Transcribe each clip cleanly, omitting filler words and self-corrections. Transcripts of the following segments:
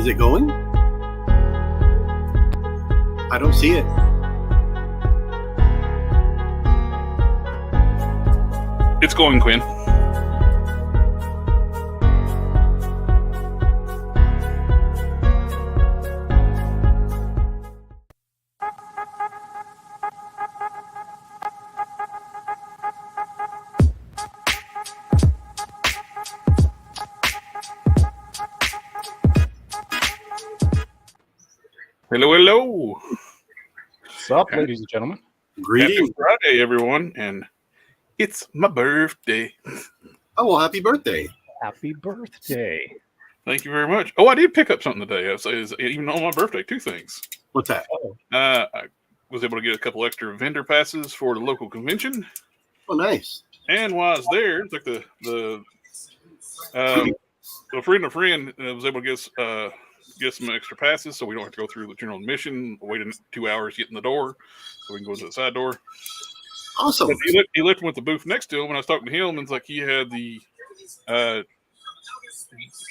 Is it going? I don't see it. It's going, Quinn. Hello, hello. What's up, ladies and gentlemen? Greetings. Happy Friday, everyone, and it's my birthday. Oh, well, happy birthday. Happy birthday. Thank you very much. Oh, I did pick up something today. Even on my birthday, two things. What's that? I was able to get a couple extra vendor passes for the local convention. Oh, nice. And while I was there, it's like the friend of a friend was able to get some extra passes so we don't have to go through the general admission, wait 2 hours, get in the door, so we can go to the side door. Awesome. But he left him with the booth next to him. When I was talking to him, it's like he had the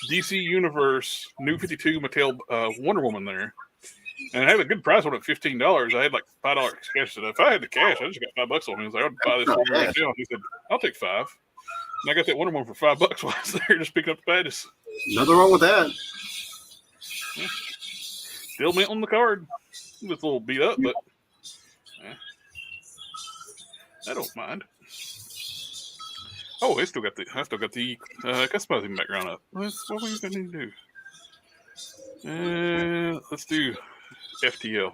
DC Universe New 52 Mattel Wonder Woman there. And I had a good price on it, $15. I had like $5 cash. And if I had the cash, I just got $5 on me. I was like, I'll buy this for you right now. He said, I'll take $5. And I got that Wonder Woman for $5 while I was there just picking up the badges. Nothing wrong with that. Yeah. Still mint on the card. It's a little beat up, but I don't mind. Oh, I still got the customizing background up. What were you going to do? Let's do FTL.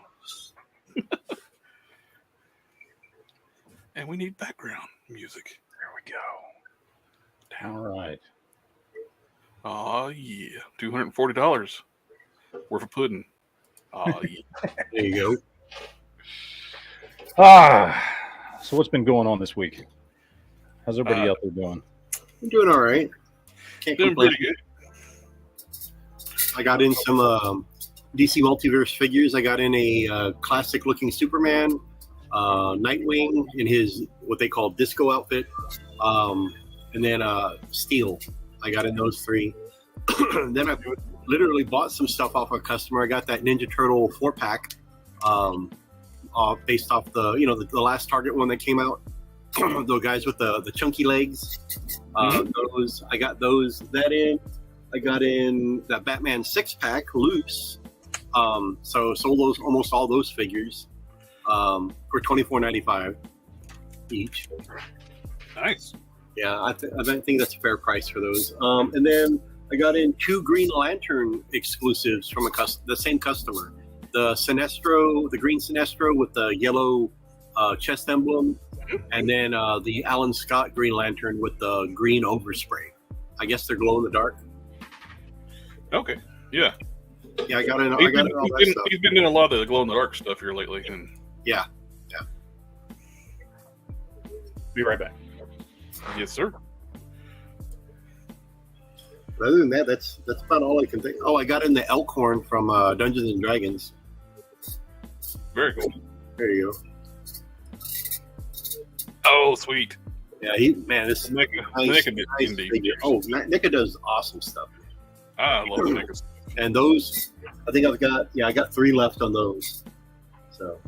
And we need background music. There we go. All right. Oh yeah, $240 worth of pudding. Oh yeah. There you go. So what's been going on this week? How's everybody out there doing? I'm doing all right. Can't Doing complain. pretty good. I got in some DC Multiverse figures. I got in a classic-looking Superman, Nightwing in his what they call disco outfit, and then Steel. I got in those three. Then I literally bought some stuff off a customer. I got that Ninja Turtle 4-pack, based off the last Target one that came out. Those guys with the chunky legs. Those I got those that in. I got in that Batman 6-pack loose. So sold almost all those figures for $24.95 each. Nice. Yeah, I think that's a fair price for those. And then I got in 2 Green Lantern exclusives from the same customer. The Sinestro, the green Sinestro with the yellow chest emblem, and then the Alan Scott Green Lantern with the green overspray. I guess they're glow in the dark. Okay. Yeah. Yeah, I got in all that stuff. He's been in a lot of the glow in the dark stuff here lately, and yeah. Be right back. Yes, sir. But other than that, that's about all I can think. Oh, I got in the Elkhorn from Dungeons and Dragons. Very cool. There you go. Oh, sweet. Yeah, this is nice figure. Oh, NECA does awesome stuff. I love NECA. And those, I think I got 3 left on those. So.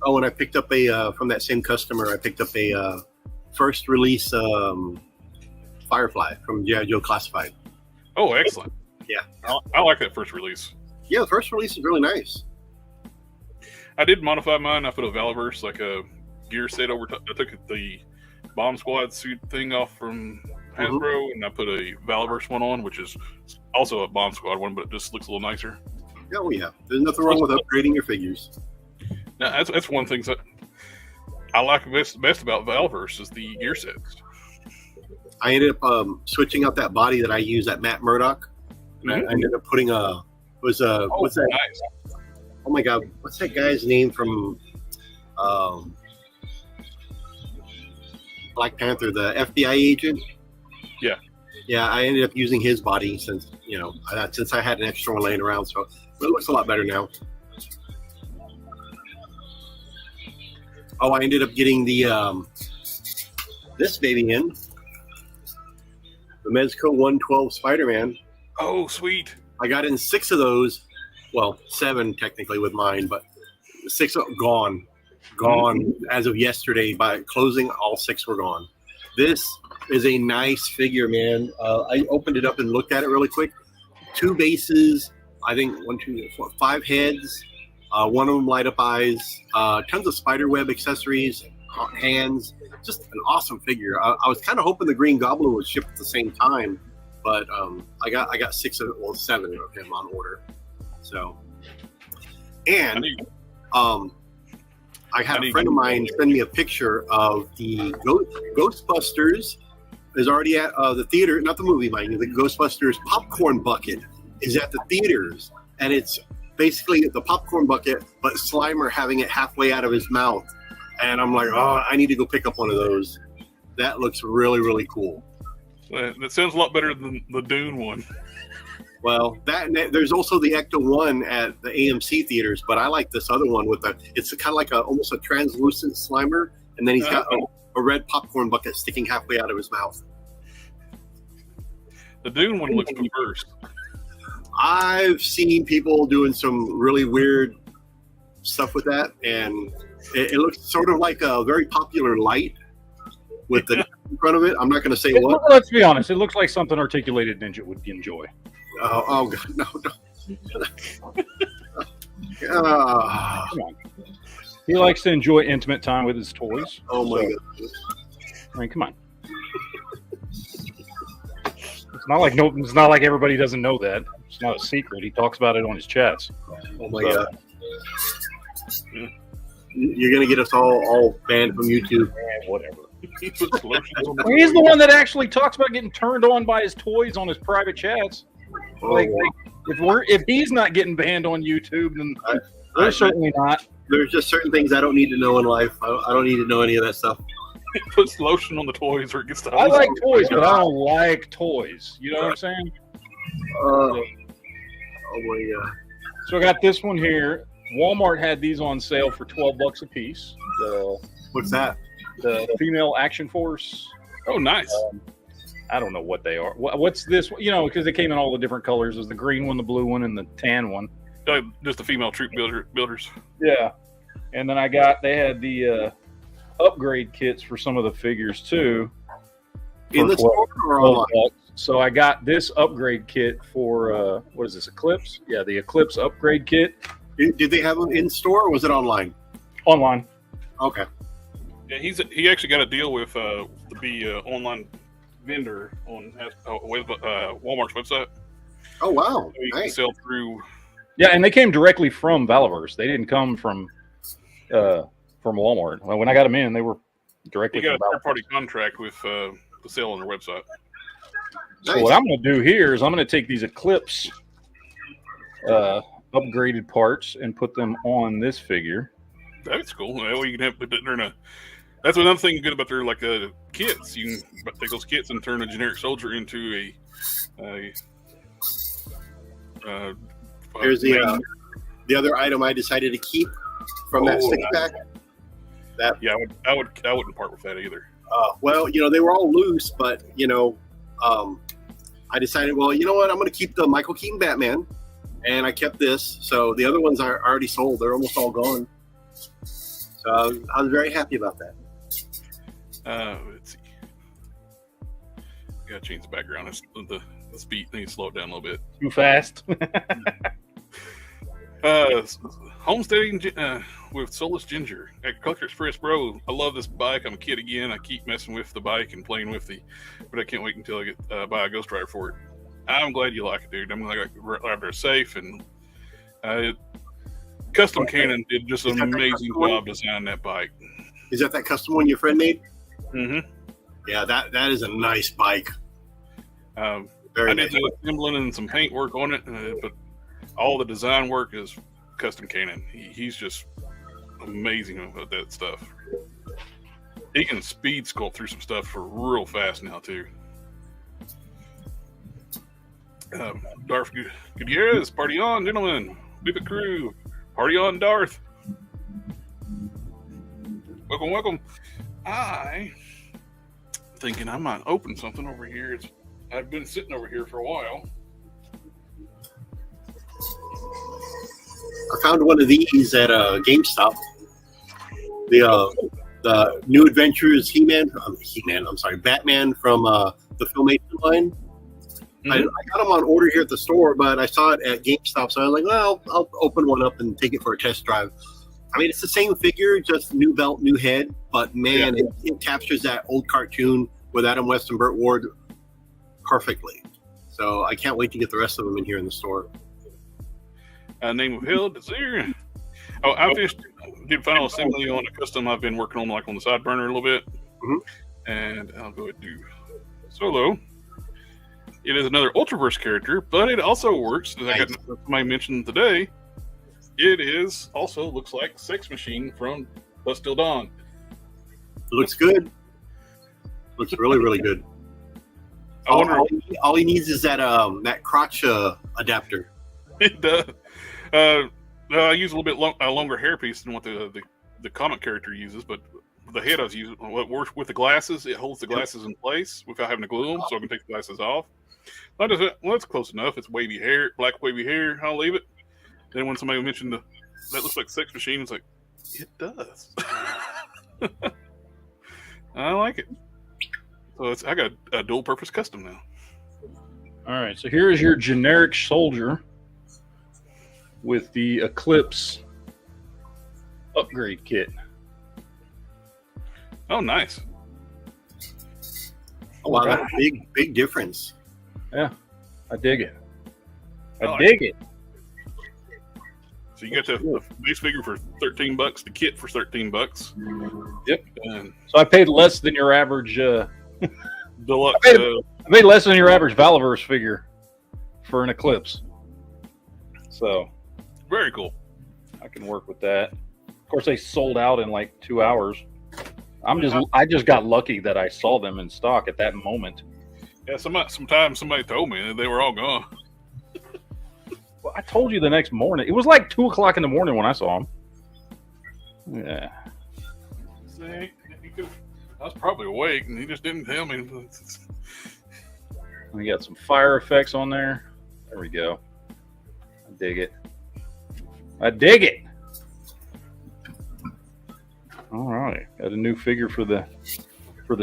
Oh, and I picked up from that same customer, I picked up a first release Firefly from G.I. Joe Classified. Oh, excellent. Yeah. I like that first release. Yeah, the first release is really nice. I did modify mine. I put a Valverse, like a gear set over top. I took the Bomb Squad suit thing off from Hasbro, and I put a Valverse one on, which is also a Bomb Squad one, but it just looks a little nicer. Oh, yeah. There's nothing wrong with upgrading your figures. Now, that's one thing that I like best about Valverse is the gear sets. I ended up switching out that body that I use at Matt Murdock. And I ended up putting what's that? Nice. Oh my God, what's that guy's name from Black Panther, the FBI agent? Yeah. Yeah, I ended up using his body since I had an extra one laying around, so it looks a lot better now. Oh, I ended up getting the this baby in. The Mezco 112 Spider-Man. Oh, sweet. I got in 6 of those. Well, 7 technically with mine, but 6 gone. Gone as of yesterday. By closing, all 6 were gone. This is a nice figure, man. I opened it up and looked at it really quick. 2 bases, I think 1, 2, 4, 5 heads. One of them light up eyes. Tons of spider web accessories, hands. Just an awesome figure. I was kind of hoping the Green Goblin would ship at the same time, but I got 6 of, well, 7 of him on order. So, and I had a friend of mine send me a picture of the Ghostbusters is already at the theater, not the movie, mind you. The Ghostbusters popcorn bucket is at the theaters, and it's basically the popcorn bucket, but Slimer having it halfway out of his mouth. And I'm like, oh, I need to go pick up one of those. That looks really, really cool. That sounds a lot better than the Dune one. Well, there's also the Ecto one at the AMC theaters, but I like this other one with it's kind of like almost a translucent Slimer, and then he's got a red popcorn bucket sticking halfway out of his mouth. The Dune one looks perverse. I've seen people doing some really weird stuff with that, and it looks sort of like a very popular light with the in front of it. I'm not going to say what. Let's be honest. It looks like something Articulated Ninja would enjoy. Oh God, no. Come on. He likes to enjoy intimate time with his toys. Oh my God. I mean, come on. It's not like everybody doesn't know that. It's not a secret. He talks about it on his chats. Oh my God. You're gonna get us all banned from YouTube. Whatever. He's the He's the one that actually talks about getting turned on by his toys on his private chats. If he's not getting banned on YouTube, then we're certainly not. There's just certain things I don't need to know in life. I don't need to know any of that stuff. He puts lotion on the toys or it gets the I like toys, but I don't like toys. You know what I'm saying? Oh my God. So I got this one here. Walmart had these on sale for $12 a piece. What's that? The Female Action Force. Oh, nice. I don't know what they are. What's this? You know, because they came in all the different colors. There's the green one, the blue one, and the tan one. Just the female troop builders. Yeah. And then they had the upgrade kits for some of the figures too. In the store or online? So I got this upgrade kit for what is this, Eclipse? Yeah, the Eclipse upgrade kit. Did they have them in store or was it online? Online. Okay. Yeah, he actually got a deal with to be online vendor on Walmart's website. Oh wow! So you can sell through. Yeah, and they came directly from Valaverse. They didn't come from Walmart. When I got them in, they were directly. You got a third-party contract with the sale on their website. So what I'm going to do here is I'm going to take these Eclipse upgraded parts and put them on this figure. That's cool. That way you can have that's another thing good about their kits. You can take those kits and turn a generic soldier into a here's the other item I decided to keep from that stick pack. I wouldn't part with that either. Well, they were all loose, but I decided, well, you know what? I'm going to keep the Michael Keaton Batman, and I kept this. So the other ones are already sold; they're almost all gone. So I was very happy about that. Let's see. Gotta change the background. The speed. I need to slow it down a little bit. Too fast. Homesteading with Soulless Ginger at Collector Express, bro. I love this bike. I'm a kid again. I keep messing with the bike and playing with but I can't wait until I get buy a Ghost Rider for it. I'm glad you like it, dude. I'm glad they're safe and Custom Cannon did just an amazing job designing that bike. Is that custom one your friend made? Mm-hmm. Yeah, that is a nice bike. Very nice. I did assembling and some paint work on it, but all the design work is Custom Cannon. He's just amazing about that stuff. He can speed sculpt through some stuff for real fast now too. Darth Gutierrez, party on, gentlemen. Whip it crew, party on, Darth. Welcome. I thinking I might open something over here. I've been sitting over here for a while. I found one of these at GameStop. The New Adventures Batman from the Filmation line. Mm-hmm. I got them on order here at the store, but I saw it at GameStop, so I was like, well, I'll open one up and take it for a test drive. I mean, it's the same figure, just new belt, new head, but man, it captures that old cartoon with Adam West and Burt Ward perfectly. So I can't wait to get the rest of them in here in the store. Name of Hill is there. Oh, I did final assembly on a custom I've been working on, like on the side burner a little bit. Mm-hmm. And I'll go ahead and do solo. It is another Ultraverse character, but it also works, as I got somebody mentioned today. It is also looks like Sex Machine from Bust Till Dawn. It looks good. Looks really, really good. I wonder. All he needs is that crotch adapter. It does. I use a little bit longer hairpiece than what the comic character uses, but the head I was using, with the glasses, it holds the glasses in place without having to glue them, so I can take the glasses off. Well, that's close enough. It's wavy hair, black wavy hair. I'll leave it. Then when somebody mentioned that looks like Sex Machine, it's like, it does. I like it. So I got a dual purpose custom now. All right, so here is your generic soldier with the Eclipse upgrade kit. Oh, nice. Oh, wow, that's a big difference. Yeah, I dig it. I dig it. So you got the base figure for $13, the kit for $13. Yep. And so I paid less than your average deluxe. I paid less than your average Valaverse figure for an Eclipse. So very cool. I can work with that. Of course, they sold out in like 2 hours. I just got lucky that I saw them in stock at that moment. Yeah, sometimes somebody told me that they were all gone. Well, I told you the next morning. It was like 2 o'clock in the morning when I saw them. Yeah. See, I was probably awake, and he just didn't tell me. We got some fire effects on there. There we go. I dig it. I dig it. All right, got a new figure for the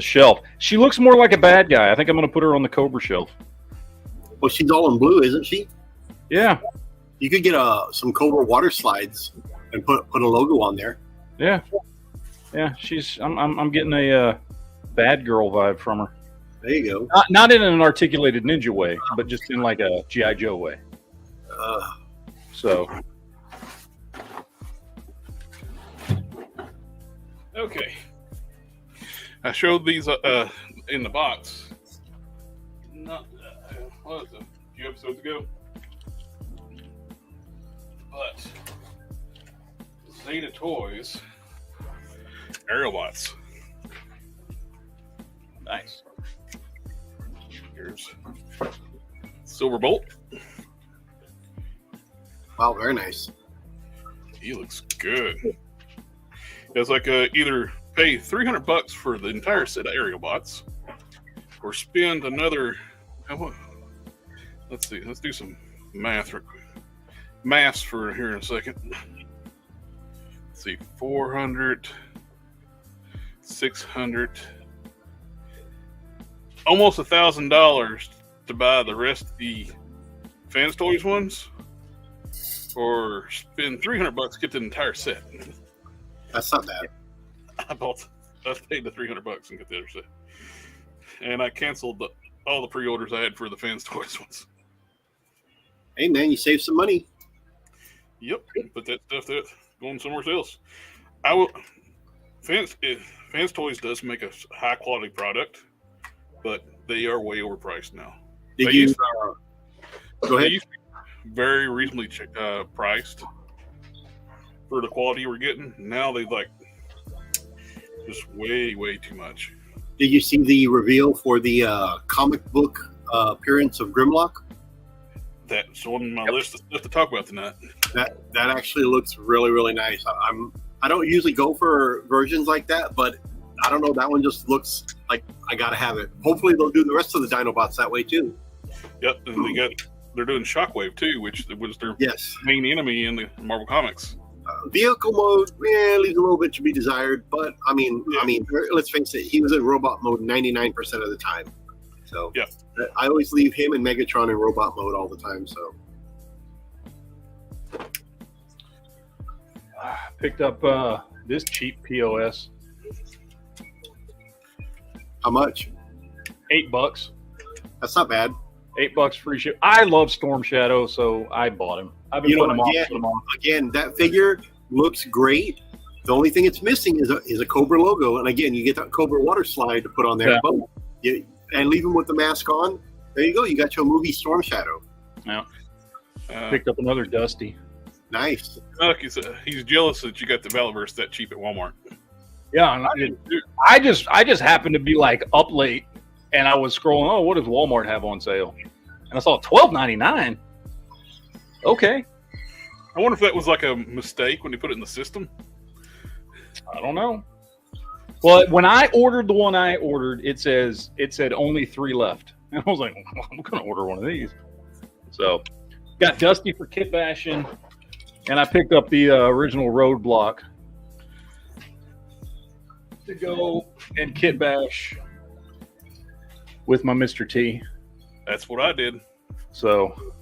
shelf. She looks more like a bad guy. I think I'm going to put her on the Cobra shelf. Well, she's all in blue, isn't she? Yeah. You could get some Cobra water slides and put a logo on there. Yeah. Yeah, I'm getting a bad girl vibe from her. There you go. Not in an articulated ninja way, but just in like a G.I. Joe way. So. Okay. I showed these in the box. Not what was it? A few episodes ago. But Zeta Toys Aerobots. Nice. Here's Silverbolt. Wow, very nice. He looks good. It's like either pay $300 for the entire set of Aerobots, or spend another. Let's see. Let's do some math real quick. Maths for here in a second. Let's see, 400, 600, almost $1,000 to buy the rest of the Fans Toys ones, or spend $300 to get the entire set. That's not bad. I paid the $300 and got the other set, and I canceled all the pre-orders I had for the Fans Toys ones. Hey man, you saved some money. Yep, but that stuff that's going somewhere else. Fans Toys does make a high quality product, but they are way overpriced now. Go ahead. They used to be very reasonably priced for the quality we're getting. Now they like just way too much. Did you see the reveal for the comic book appearance of Grimlock? That's on my list of stuff to talk about tonight. That actually looks really nice. I don't usually go for versions like that, but I don't know, that one just looks like I gotta have it. Hopefully they'll do the rest of the Dinobots that way too. Yep, and they got they're doing Shockwave too, which was their Yes. main enemy in the Marvel Comics. Vehicle mode, leaves a little bit to be desired, but I mean, let's face it, he was in robot mode 99% of the time. So yeah, I always leave him and Megatron in robot mode all the time. So Picked up this cheap POS. how much? $8. That's not bad. $8 free ship. I love Storm Shadow, so I bought him. I've been putting him off. Again, that figure looks great. The only thing it's missing is a Cobra logo, and again, you get that Cobra water slide to put on there. Yeah. And leave him with the mask on. There you go. You got your movie Storm Shadow. Yeah. Picked up another Dusty. Nice. He's jealous that you got the Valaverse that cheap at Walmart. Yeah, and I just happened to be like up late, and I was scrolling. Oh, what does Walmart have on sale? And I saw $12.99. Okay. I wonder if that was like a mistake when they put it in the system. I don't know. Well, when I ordered the one I ordered, it said only 3 left, and I was like, well, I'm gonna order one of these. So, got Dusty for kit bashing, and I picked up the original Roadblock to go and kit bash with my Mr. T. That's what I did. So,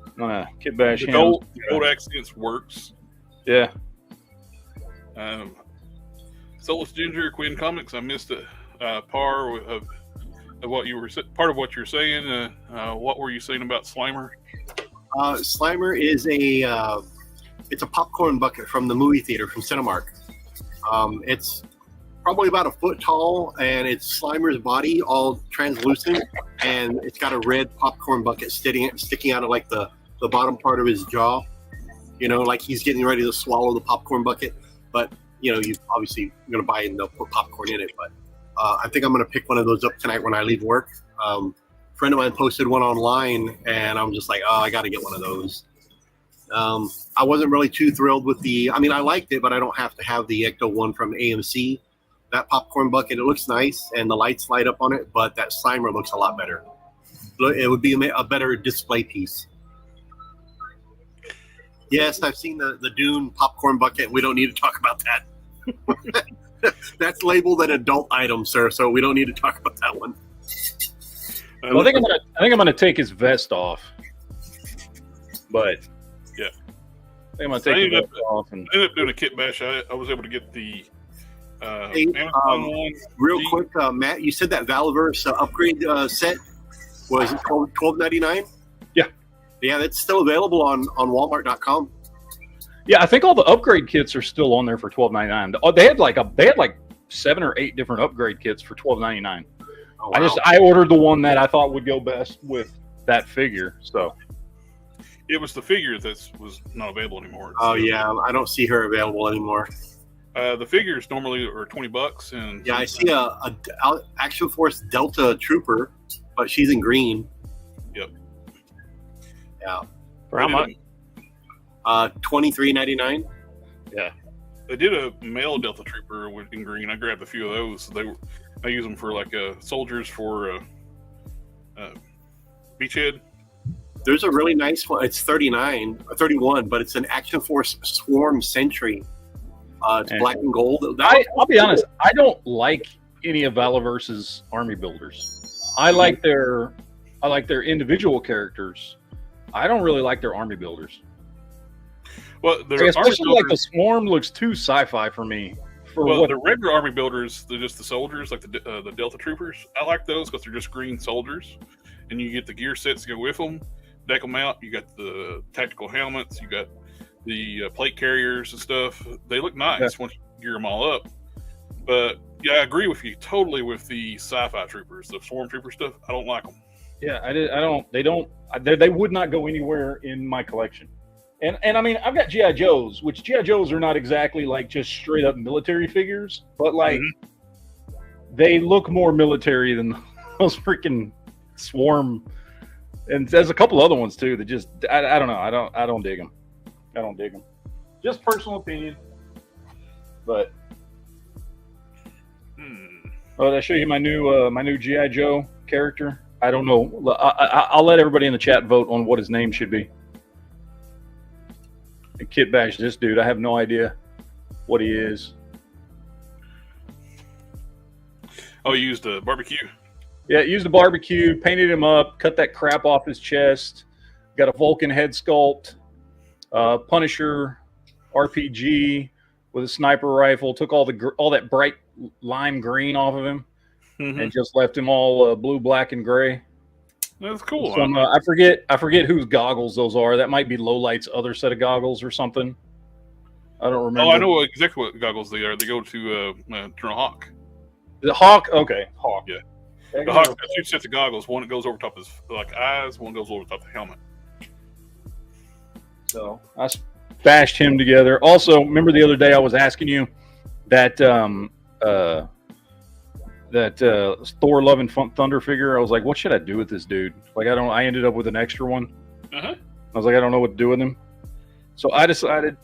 I'm gonna kit bash him. The gold accents works. Yeah. Soulless Ginger, Quinn Comics. I missed a part of what you were saying. What were you saying about Slimer? Slimer is it's a popcorn bucket from the movie theater from Cinemark. It's probably about a foot tall, and it's Slimer's body all translucent, and it's got a red popcorn bucket sticking out of like the bottom part of his jaw. Like he's getting ready to swallow the popcorn bucket, but you obviously going to buy it and they'll put popcorn in it. But I think I'm going to pick one of those up tonight when I leave work. A friend of mine posted one online, and I'm just like, I got to get one of those. I wasn't really too thrilled with I liked it, but I don't have to have the Ecto one from AMC. That popcorn bucket, it looks nice, and the lights light up on it, but that Slimer looks a lot better. It would be a better display piece. Yes, I've seen the Dune popcorn bucket. We don't need to talk about that. That's labeled an adult item, sir, so we don't need to talk about that one. Well, I think I'm gonna take his vest off. But yeah, I think I'm gonna take the vest off. And I ended up doing a kit bash. I was able to get the Amazon one. Real quick, Matt, you said that Valaverse upgrade set was $12.99? Yeah, that's still available on Walmart.com. Yeah, I think all the upgrade kits are still on there for $12.99. They had like 7 or 8 different upgrade kits for $12.99. Oh, wow. I ordered the one that I thought would go best with that figure. So it was the figure that was not available anymore. Oh yeah, I don't see her available anymore. The figures normally are $20, and yeah, I see a Action Force Delta Trooper, but she's in green. Yep. Yeah. For how much? $23.99. Yeah. They did a male Delta Trooper in green. I grabbed a few of those. I use them for like soldiers for Beachhead. There's a really nice one. It's 31, but it's an Action Force Swarm Sentry. It's black and gold. I'll be honest. I don't like any of Valaverse's army builders. I like their individual characters. I don't really like their army builders. Well, especially like the Swarm looks too sci-fi for me. The regular army builders, they're just the soldiers, like the Delta Troopers. I like those because they're just green soldiers, and you get the gear sets to go with them. Deck them out. You got the tactical helmets. You got the plate carriers and stuff. They look nice once you gear them all up. But yeah, I agree with you totally with the sci-fi troopers, the Swarm Trooper stuff. I don't like them. Yeah, I don't. They would not go anywhere in my collection. And I mean, I've got G.I. Joes, which G.I. Joes are not exactly like just straight up military figures, but like they look more military than those freaking Swarm. And there's a couple other ones too that just I don't know. I don't dig them. I don't dig them. Just personal opinion. But did I show you my new G.I. Joe character? I don't know. I'll let everybody in the chat vote on what his name should be. And Kit Bash, this dude, I have no idea what he is. Oh, you used a barbecue? Yeah, used a barbecue, painted him up, cut that crap off his chest. Got a Vulcan head sculpt, Punisher RPG with a sniper rifle. Took all that bright lime green off of him, and just left him all blue, black, and gray. That's cool. Some, I forget whose goggles those are. That might be Lowlight's other set of goggles or something. I don't remember. Oh, I know exactly what goggles they are. They go to Colonel Hawk. The Hawk? Okay, Hawk. Yeah. The Hawk has two sets of goggles. One that goes over top of his eyes. One goes over top of the helmet. So I bashed him together. Also, remember the other day I was asking you that Thor: Love and Thunder figure? I was like, what should I do with this dude? Like, I ended up with an extra one. I was like, I don't know what to do with him. So I decided,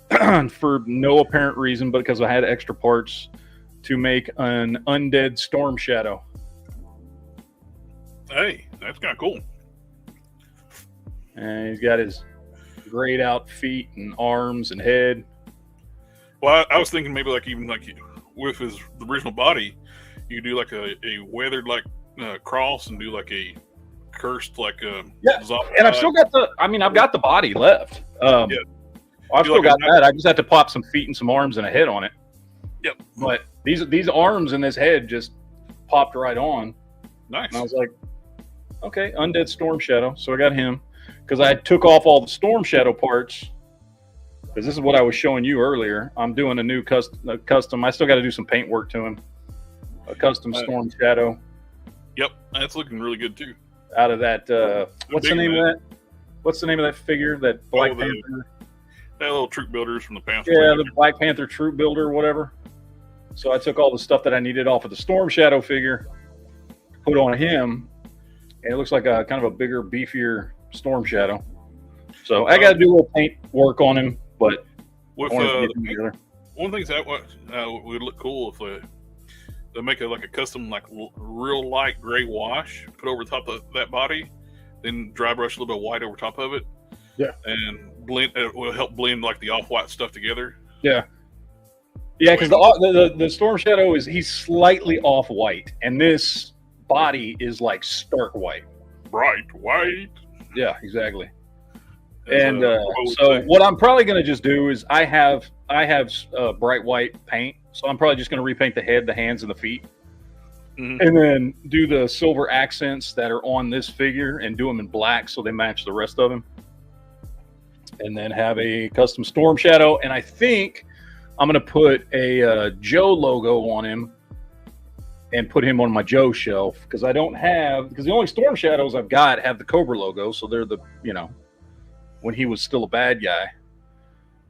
for no apparent reason, but because I had extra parts, to make an undead Storm Shadow. Hey, that's kind of cool. And he's got his grayed out feet and arms and head. Well, I was thinking maybe even with his original body, you do like a weathered cross and do like a cursed zombie. And I've still got I've got the body left. I've still got that. I just had to pop some feet and some arms and a head on it. Yep. But these arms and this head just popped right on. Nice. And I was like, okay, undead Storm Shadow. So I got him because I took off all the Storm Shadow parts. Because this is what I was showing you earlier. I'm doing a new custom. I still got to do some paint work to him. A custom Storm Shadow. Yep, that's looking really good too. Out of that, what's the name of that? What's the name of that figure? That Black Panther. That little troop builders from the Panther. Yeah, the Black Panther troop builder, whatever. So I took all the stuff that I needed off of the Storm Shadow figure, put on him, and it looks like a kind of a bigger, beefier Storm Shadow. So I got to do a little paint work on him, but with one of the things that would look cool if they make a custom real light gray wash, put over the top of that body, then dry brush a little bit of white over top of it. Yeah, and blend. It will help blend the off-white stuff together. Yeah. Yeah, because the Storm Shadow he's slightly off white, and this body is like stark white. Bright white. Yeah, exactly. And so what I'm probably going to just do is I have bright white paint, so I'm probably just going to repaint the head, the hands, and the feet, and then do the silver accents that are on this figure and do them in black so they match the rest of him, and then have a custom Storm Shadow. And I think I'm going to put a Joe logo on him and put him on my Joe shelf because the only Storm Shadows I've got have the Cobra logo, so they're when he was still a bad guy.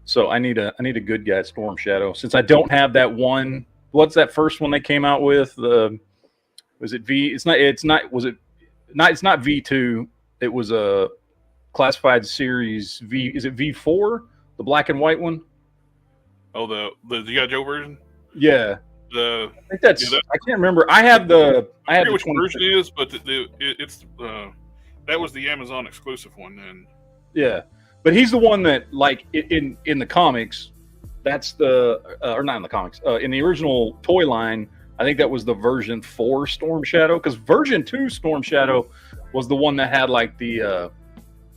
So I need a good guy Storm Shadow since I don't have that one. What's that first one they came out with? Was it V? It's not V2. It was a classified series V. Is it V4? The black and white one? Oh, the G.I. Joe version? Yeah. I think I can't remember. I have the which version it is, but it's that was the Amazon exclusive one. And yeah, but he's the one that in the comics, that's or not in the comics, in the original toy line, I think that was the version 4 Storm Shadow, because version 2 Storm Shadow was the one that had the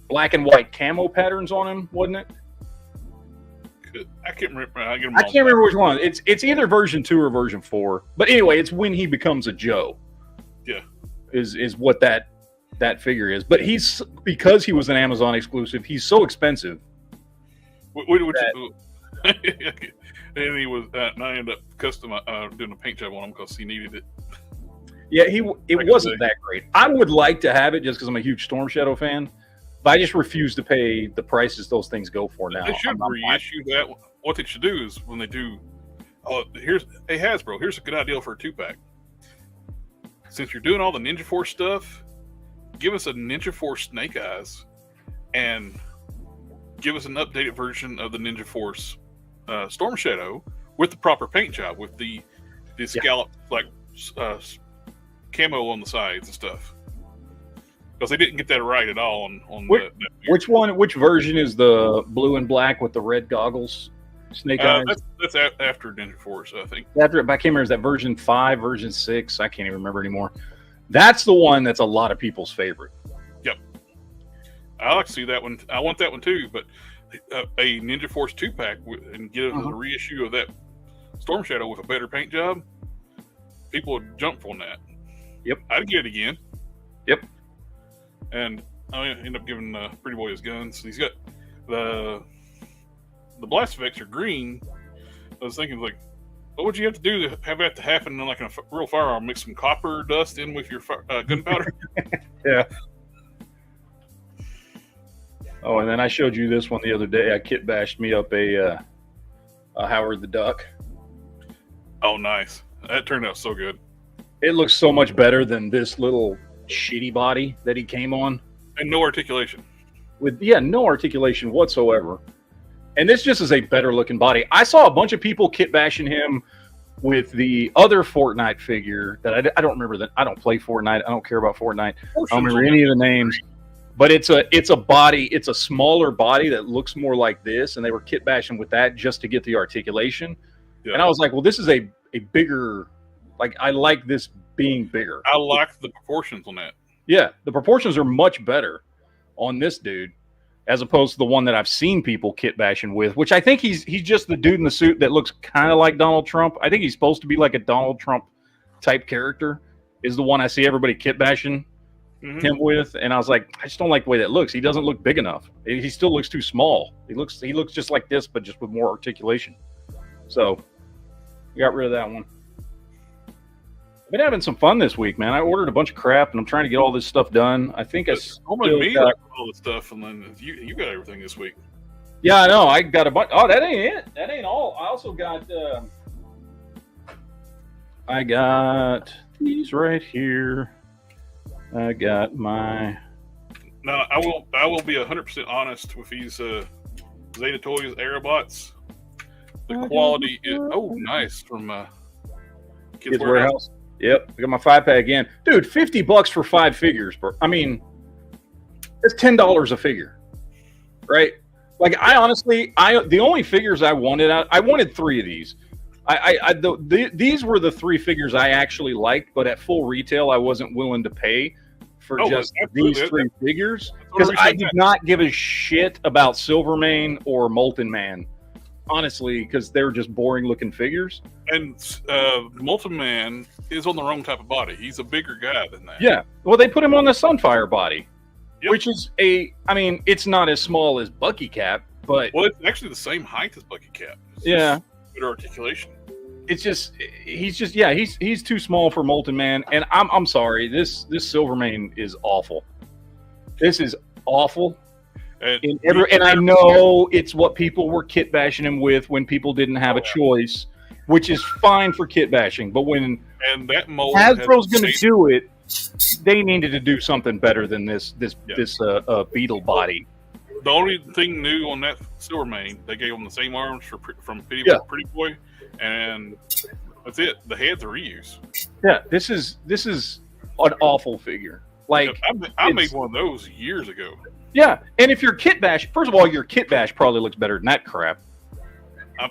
black and white camo patterns on him, wasn't it? I can't remember. I can't remember which one. It's either version 2 or version 4. But anyway, it's when he becomes a Joe. Yeah, is what that figure is. But because he was an Amazon exclusive, he's so expensive. And he was. And I ended up custom doing a paint job on him because he needed it. Yeah, it wasn't that great. I would like to have it just because I'm a huge Storm Shadow fan. But I just refuse to pay the prices those things go for now. They should reissue that. What they should do is when they do, Hasbro, here's a good idea for a 2-pack. Since you're doing all the Ninja Force stuff, give us a Ninja Force Snake Eyes and give us an updated version of the Ninja Force Storm Shadow with the proper paint job, with the scallop camo on the sides and stuff. because they didn't get that right at all on Which, which one? Which version is the blue and black with the red goggles? Snake eyes. That's after Ninja Force, I think. After I can't remember, is that version 5, version 6? I can't even remember anymore. That's the one that's a lot of people's favorite. Yep. I like to see that one. I want that one too, but a Ninja Force 2-pack and get a reissue of that Storm Shadow with a better paint job, people would jump on that. Yep. I'd get it again. Yep. And I end up giving Pretty Boy his guns. He's got the blast effects are green. I was thinking, like, what would you have to do to have that to happen in like a real firearm? Mix some copper dust in with your gunpowder. Yeah. Oh, and then I showed you this one the other day. I kit bashed me up a Howard the Duck. Oh, nice. That turned out so good. It looks so much better than this little shitty body that he came on. And no articulation. With no articulation whatsoever. And this just is a better looking body. I saw a bunch of people kit bashing him with the other Fortnite figure that I don't remember. That I don't play Fortnite. I don't care about Fortnite. I don't remember any of the names. But it's a body. It's a smaller body that looks more like this, and they were kit bashing with that just to get the articulation. Yeah. And I was like, well, this is a bigger. Like, I like this being bigger. I like the proportions on that. Yeah, the proportions are much better on this dude as opposed to the one that I've seen people kit bashing with, which I think he's just the dude in the suit that looks kind of like Donald Trump. I think he's supposed to be like a Donald Trump type character, is the one I see everybody kit bashing him with. And I was like, I just don't like the way that looks. He doesn't look big enough. He still looks too small. He looks just like this, but just with more articulation. So we got rid of that one. I've been having some fun this week, man. I ordered a bunch of crap, and I'm trying to get all this stuff done. I think normally me got all the stuff, and then you got everything this week. Yeah, I know. I got a bunch. Oh, that ain't it. That ain't all. I also got. I got these right here. I got my. Now I will be 100% honest with these Zeta Toys Aerobots. The quality is nice from Kids Warehouse. Yep, I got my 5-pack again, dude. $50 for 5 figures, bro. I mean, it's $10 a figure, right? Like, I honestly, the only figures I wanted, I wanted 3 of these. These were the 3 figures I actually liked, but at full retail, I wasn't willing to pay for just these 3 figures because I did not give a shit about Silvermane or Molten Man. Honestly, because they're just boring looking figures. And Molten Man is on the wrong type of body. He's a bigger guy than that. Yeah. Well, they put him on the Sunfire body, which is it's not as small as Bucky Cap, but. Well, it's actually the same height as Bucky Cap. It's good articulation. It's just, he's too small for Molten Man. And I'm sorry, this Silvermane is awful. This is awful. And I know it's what people were kit bashing him with when people didn't have a choice, which is fine for kit bashing. But when Hasbro's going to do it, they needed to do something better than this beetle body. The only thing new on that Silvermane, they gave him the same arms from Pretty Boy, and that's it. The head's a reuse. Yeah, this is an awful figure. Like, I made one of those years ago. Yeah, and if your kit bash, first of all, your kit bash probably looks better than that crap.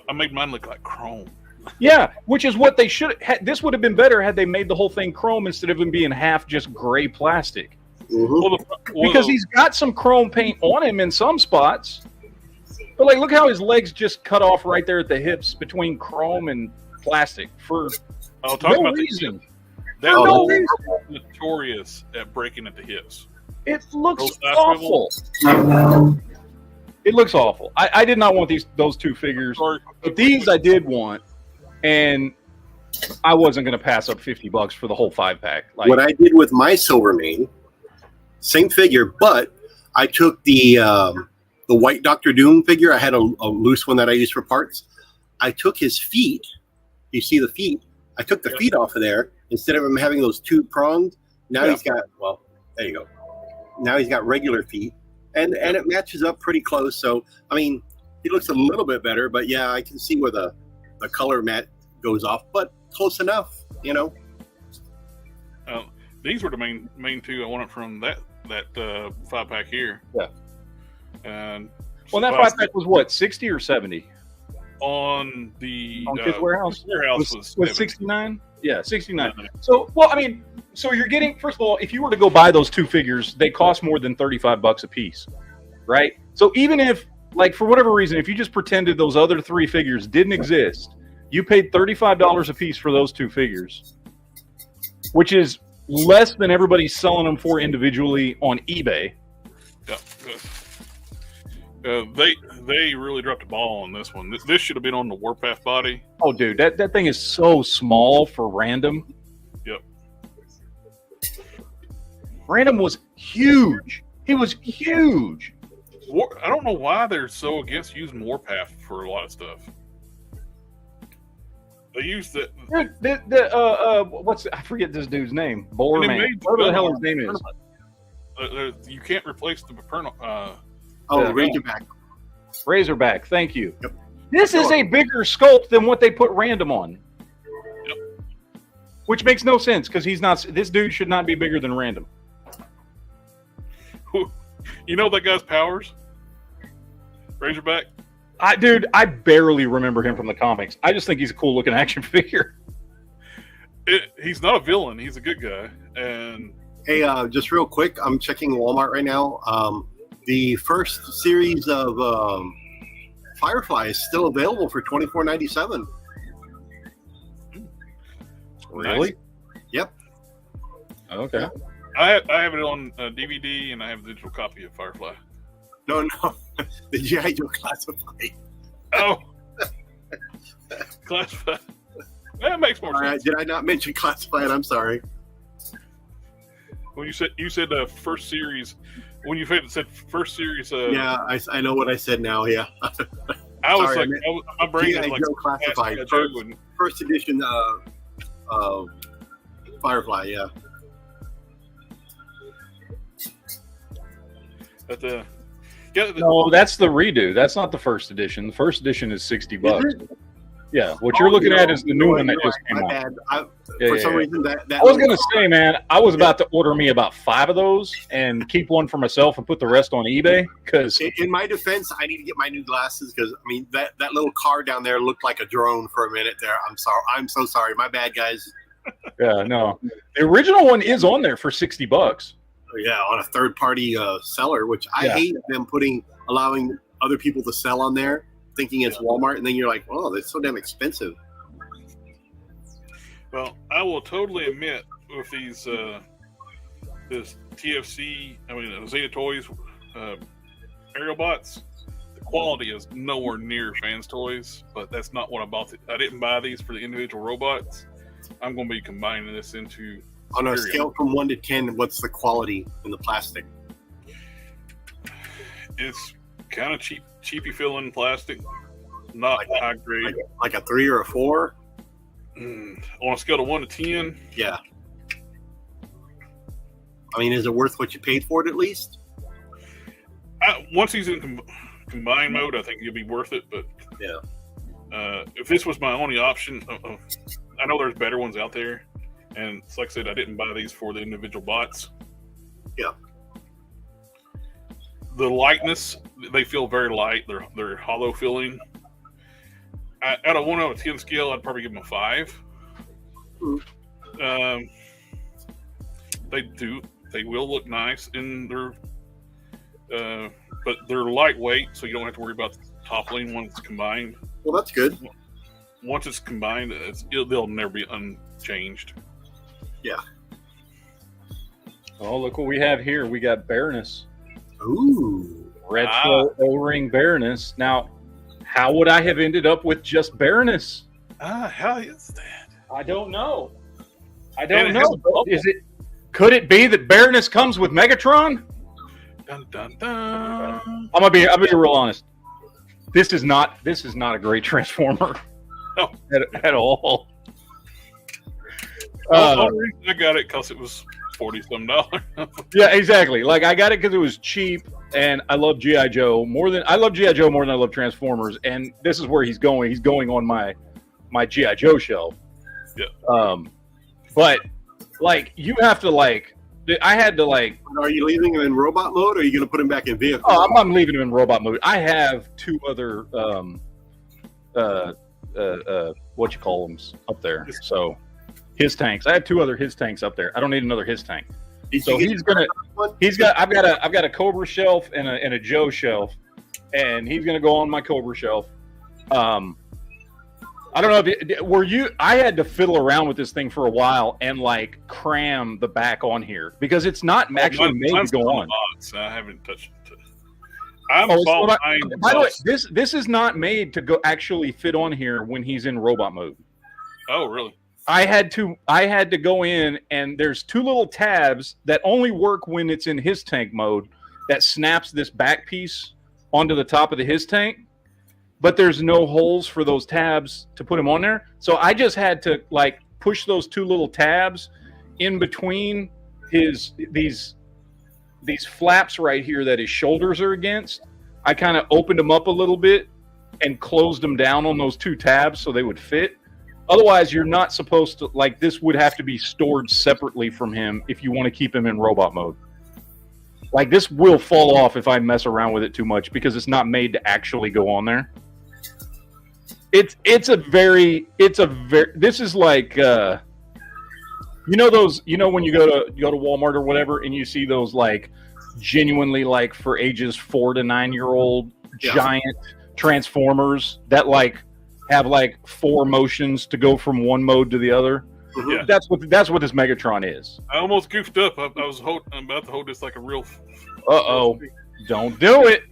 I made mine look like chrome. Yeah, which is what they should have. This would have been better had they made the whole thing chrome instead of him being half just gray plastic. Because he's got some chrome paint on him in some spots. But, like, look how his legs just cut off right there at the hips between chrome and plastic for no reason. That was notorious at breaking at the hips. It looks awful. It looks awful. I did not want those 2 figures, but these I did want, and I wasn't going to pass up $50 for the whole 5-pack. Like, what I did with my Silvermane, same figure, but I took the white Doctor Doom figure. I had a loose one that I used for parts. I took his feet. You see the feet? I took the feet off of there instead of him having those 2 prongs. Now he's got there you go. Now he's got regular feet, and it matches up pretty close. So, I mean, he looks a little bit better, but yeah, I can see where the color mat goes off, but close enough, you know. These were the main 2 I wanted from that that 5-pack here. Yeah. And Well, that 5-pack was what, 60 or 70? On the Kids Warehouse? Was 69? Yeah, 69. So, well, I mean, so you're getting, first of all, if you were to go buy those 2 figures, they cost more than $35 a piece, right? So even if, like, for whatever reason, if you just pretended those other 3 figures didn't exist, you paid $35 a piece for those 2 figures, which is less than everybody's selling them for individually on eBay. Yeah. They really dropped the ball on this one. This should have been on the Warpath body. Oh, dude, that thing is so small for Random. Yep. Random was huge. He was huge. I don't know why they're so against using Warpath for a lot of stuff. They used it. I forget this dude's name. Boreman. Whatever the hell his name is. You can't replace the Razorback. Thank you. Yep. This is a bigger sculpt than what they put Random on. Yep. Which makes no sense because he's not. This dude should not be bigger than Random. You know that guy's powers? Razorback? Dude, I barely remember him from the comics. I just think he's a cool looking action figure. He's not a villain. He's a good guy. And hey, just real quick, I'm checking Walmart right now. The first series of Firefly is still available for $24.97. Really? Nice. Yep. Okay. I have it on DVD, and I have a digital copy of Firefly. No, the G.I. Joe Classified. Oh, Classified. That makes more sense. Did I not mention Classified? I'm sorry. When you said first series, when you said first series, yeah, I know what I said now. Yeah, I was sorry, like, my brain is G.I. like Joe Classified, first edition Firefly. Yeah. But no, that's the redo. That's not the first edition. The first edition is $60. Yeah, what you're looking at is the new one that just came out. For some reason, that I was gonna say, man, I was about to order me about 5 of those and keep one for myself and put the rest on eBay. Because in my defense, I need to get my new glasses because I mean that little car down there looked like a drone for a minute there. I'm sorry. I'm so sorry. My bad, guys. Yeah, no, the original one is on there for $60. Yeah, on a third-party seller, which I hate them allowing other people to sell on there, thinking it's Walmart, and then you're like, oh, that's so damn expensive. Well, I will totally admit with these this TFC, Zeta Toys aerial bots, the quality is nowhere near Fans Toys, but that's not what I bought. I didn't buy these for the individual robots. I'm going to be combining this into. On a scale from 1 to 10, what's the quality in the plastic? It's kind of cheapy feeling plastic, not high grade. Like a 3 or a 4? On a scale of 1 to 10? Yeah. I mean, is it worth what you paid for it at least? Once he's in combined mode, I think it'll be worth it. But yeah, if this was my only option, I know there's better ones out there. And like I said, I didn't buy these for the individual bots. Yeah. The lightness, they feel very light. They're hollow feeling. Out of 1 out of 10 scale, I'd probably give them a 5. Mm. They will look nice in their, but they're lightweight, so you don't have to worry about toppling when it's combined. Well, that's good. Once it's combined, they'll never be unchanged. Yeah. Oh, look what we have here. We got Baroness. Ooh. Retro O-ring Baroness. Now, how would I have ended up with just Baroness? How is that? I don't know. Could it be that Baroness comes with Megatron? Dun, dun, dun. I'll be real honest. This is not a great Transformer. No. At all. The only reason I got it because it was $40-some. Yeah, exactly. Like I got it because it was cheap, and I love G.I. Joe more than I love Transformers, and this is where he's going. He's going on my G.I. Joe shelf. Yeah. But like you have to like I had to like. Are you leaving him in robot mode, or are you going to put him back in vehicle? Oh, I'm leaving him in robot mode. I have 2 other what you call them up there. So his tanks. I have 2 other his tanks up there. I don't need another his tank. So I've got a Cobra shelf and a Joe shelf, and he's gonna go on my Cobra shelf. I don't know I had to fiddle around with this thing for a while and like cram the back on here because it's not actually made to go on. I haven't touched it. By the way, this is not made to go actually fit on here when he's in robot mode. Oh, really? I had to go in, and there's 2 little tabs that only work when it's in his tank mode that snaps this back piece onto the top of the his tank. But there's no holes for those tabs to put him on there. So I just had to like push those 2 little tabs in between these flaps right here that his shoulders are against. I kind of opened them up a little bit and closed them down on those 2 tabs so they would fit. Otherwise, you're not supposed to, like, this would have to be stored separately from him if you want to keep him in robot mode. Like, this will fall off if I mess around with it too much because it's not made to actually go on there. This is like, when you go to Walmart or whatever and you see those like genuinely like for ages 4 to 9-year-old giant transformers that like have like 4 motions to go from one mode to the other. Yeah. That's what this Megatron is. I almost goofed up. I'm about to hold this like a real. Don't do it.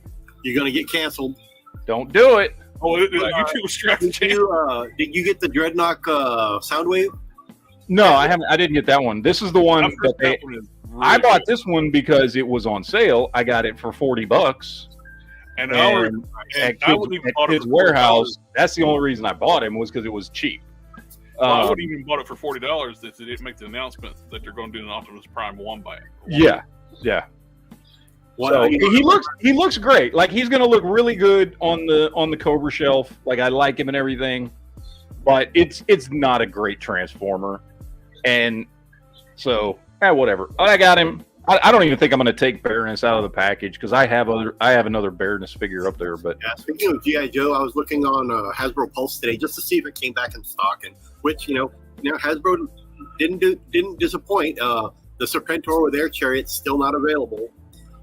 You're gonna get canceled. Don't do it. Oh, YouTube was trying to. Did you get the Dreadnought Soundwave? No, I haven't. I didn't get that one. This is the one I bought this one because it was on sale. I got it for $40. And I wouldn't even bought it his warehouse. That's the only reason I bought him was because it was cheap. I wouldn't even bought it for $40 if they didn't make the announcement that they're going to do an Optimus Prime 1 by it. Yeah. So he looks great. Like he's going to look really good on the Cobra shelf. Like I like him and everything, but it's not a great Transformer. And so whatever. I got him. I don't even think I'm going to take Baroness out of the package because I have another Baroness figure up there. But speaking of GI Joe, I was looking on Hasbro Pulse today just to see if it came back in stock, and which Hasbro didn't disappoint. The Serpentor with Air Chariot's still not available.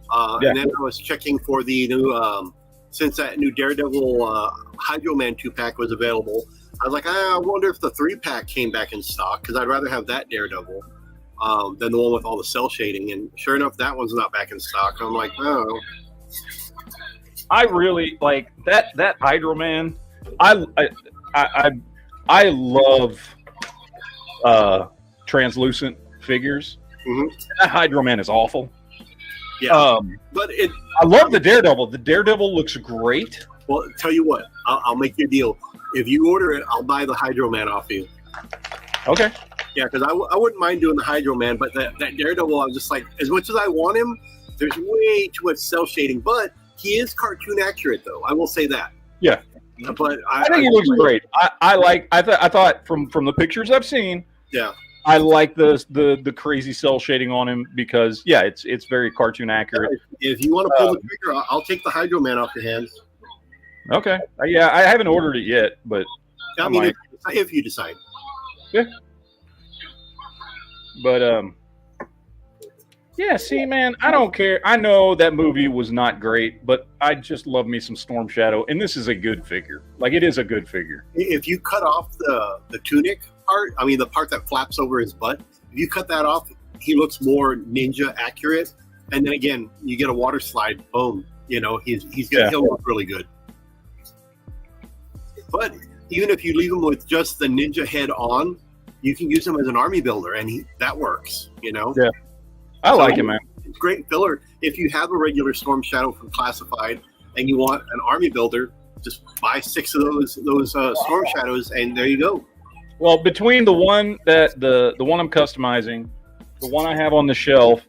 And then I was checking for the new since that new Daredevil Hydro Man 2-pack was available. I was like, I wonder if the 3-pack came back in stock because I'd rather have that Daredevil. Than the one with all the cell shading, and sure enough, that one's not back in stock. I'm like, oh. I really like that Hydro Man. I love translucent figures. Mm-hmm. That Hydro Man is awful. Yeah, but I love the Daredevil. The Daredevil looks great. Well, tell you what, I'll make you a deal. If you order it, I'll buy the Hydro Man off you. Okay. Yeah, because I wouldn't mind doing the Hydro Man, but that Daredevil, I was just like, as much as I want him, there's way too much cell shading. But he is cartoon accurate, though. I will say that. Yeah. But I think he looks great. I thought from the pictures I've seen. Yeah. I like the crazy cell shading on him because it's very cartoon accurate. If you want to pull the trigger, I'll take the Hydro Man off your hands. Okay. I haven't ordered it yet, but I mean, if you decide. Yeah. But see, man, I don't care. I know that movie was not great, but I just love me some Storm Shadow, and this is a good figure. Like it is a good figure. If you cut off the tunic part, I mean the part that flaps over his butt, if you cut that off, he looks more ninja accurate. And then again, you get a water slide, boom. He'll look really good. But even if you leave him with just the ninja head on, you can use him as an army builder, and that works, Yeah. I like him, man. It's great filler. If you have a regular Storm Shadow from Classified and you want an army builder, just buy 6 of those Storm Shadows, and there you go. Well, between the one the one I'm customizing, the one I have on the shelf,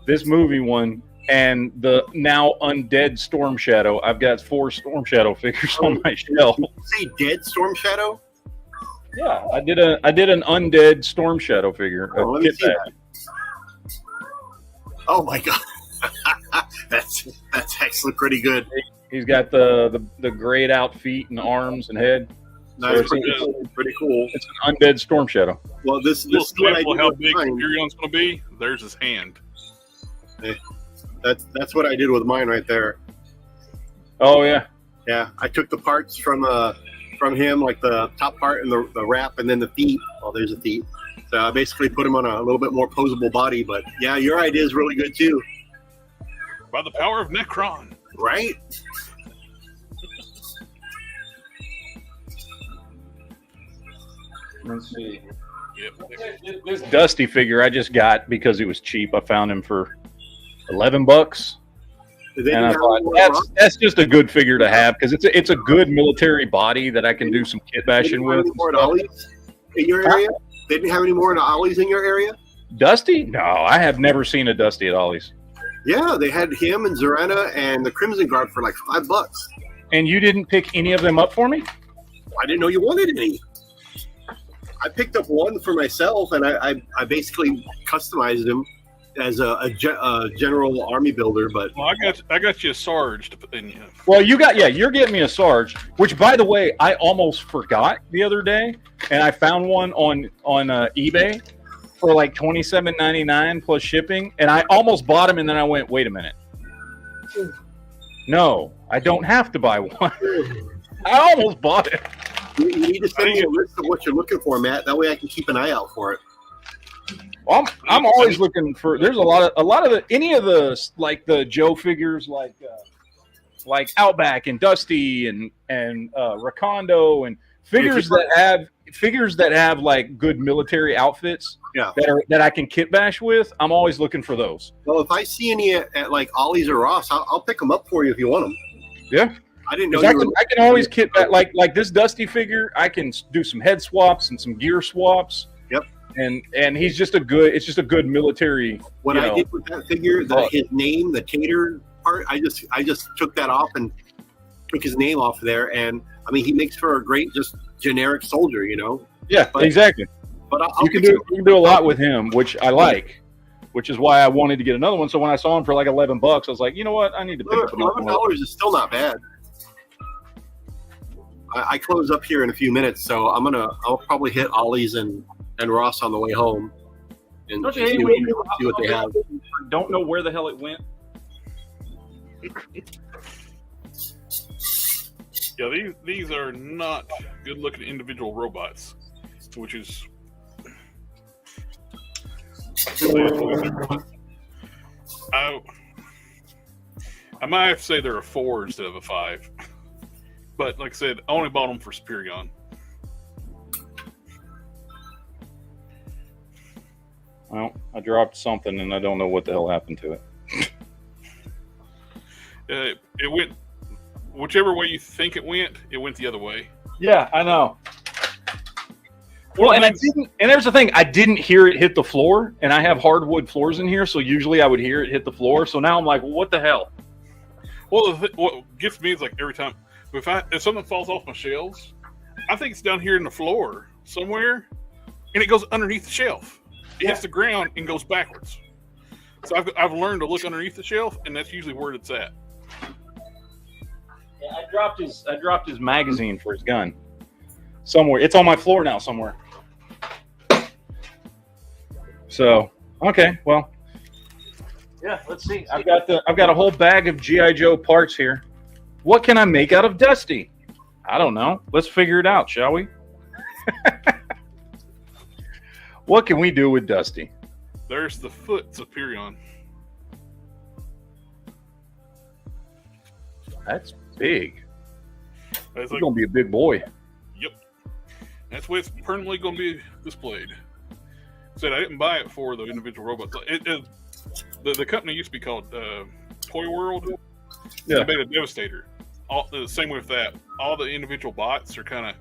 this movie one, and the now undead Storm Shadow, I've got 4 Storm Shadow figures on my shelf. Did you say dead Storm Shadow? Yeah, I did an undead Storm Shadow figure. Let me see that. Oh my god, that's actually pretty good. He's got the grayed out feet and arms and head. That's So pretty cool. It's an undead storm shadow. Well, this Little is what I sample did how with big mine. Furion's going to be. There's his hand. That's what I did with mine right there. Oh yeah. Yeah, I took the parts from him, like the top part and the wrap, and then the feet. Oh, there's the feet. So I basically put him on a little bit more posable body. But yeah, your idea is really good too. By the power of Necron. Right? Let's see. Yep. This Dusty figure I just got because it was cheap. I found him for $11, Did they and I have thought more that's just a good figure to have because it's a good military body that I can do some kit They bashing didn't have with. any more Ollies in your area? They didn't have any more Ollies in your area? Dusty? No, I have never seen a Dusty at Ollie's. Yeah, they had him and Zorana and the Crimson Guard for like $5. And you didn't pick any of them up for me? I didn't know you wanted any. I picked up one for myself, and I basically customized him as a general army builder. But Well, I got you a Sarge to put in you. Well, you're getting me a Sarge, which by the way, I almost forgot the other day, and I found one on eBay for like $27.99 plus shipping, and I almost bought him, and then I went, wait a minute. No, I don't have to buy one. I almost bought it. you need to send me a list of what you're looking for, Matt. That way I can keep an eye out for it. Well, I'm always looking for. There's a lot of any of the like the Joe figures like Outback and Dusty and Rakondo and figures that have like good military outfits. Yeah. That I can kit bash with. I'm always looking for those. Well, if I see any at like Ollie's or Ross, I'll pick them up for you if you want them. Yeah. I didn't know. I can always kit back like this Dusty figure. I can do some head swaps and some gear swaps. Yep. And he's just a good. It's just a good military. What I did with that figure, his name, the Tater part, I just took that off and took his name off there, and I mean he makes for a great just generic soldier, you know. Yeah, exactly. But you can do a lot with him, which I like, which is why I wanted to get another one. So when I saw him for like $11, I was like, you know what, I need to pick up another one. $11 is still not bad. I close up here in a few minutes, so I'll probably hit Ollie's and Ross on the way home and see what they have. Don't know where the hell it went. Yeah, these are not good looking individual robots, which is I might have to say they're a 4 instead of a 5. But like I said, I only bought them for Superion. Well, I dropped something and I don't know what the hell happened to it. It went whichever way you think it went the other way. Yeah, I know. Well, and there's the thing, I didn't hear it hit the floor, and I have hardwood floors in here, so usually I would hear it hit the floor. So now I'm like, well, what the hell? Well, what gets me is like every time if something falls off my shelves, I think it's down here in the floor somewhere, and it goes underneath the shelf. It hits the ground and goes backwards. So I've learned to look underneath the shelf, and that's usually where it's at. Yeah, I dropped his magazine for his gun somewhere. It's on my floor now somewhere. So okay, well, yeah. Let's see. I've got a whole bag of GI Joe parts here. What can I make out of Dusty? I don't know. Let's figure it out, shall we? What can we do with Dusty? There's the foot Superion. That's big. That's He's gonna be a big boy. Yep. That's where it's permanently going to be displayed. Said I didn't buy it for the individual robots. The company used to be called Toy World. Yeah. They made a Devastator. The same with that. All the individual bots are kind of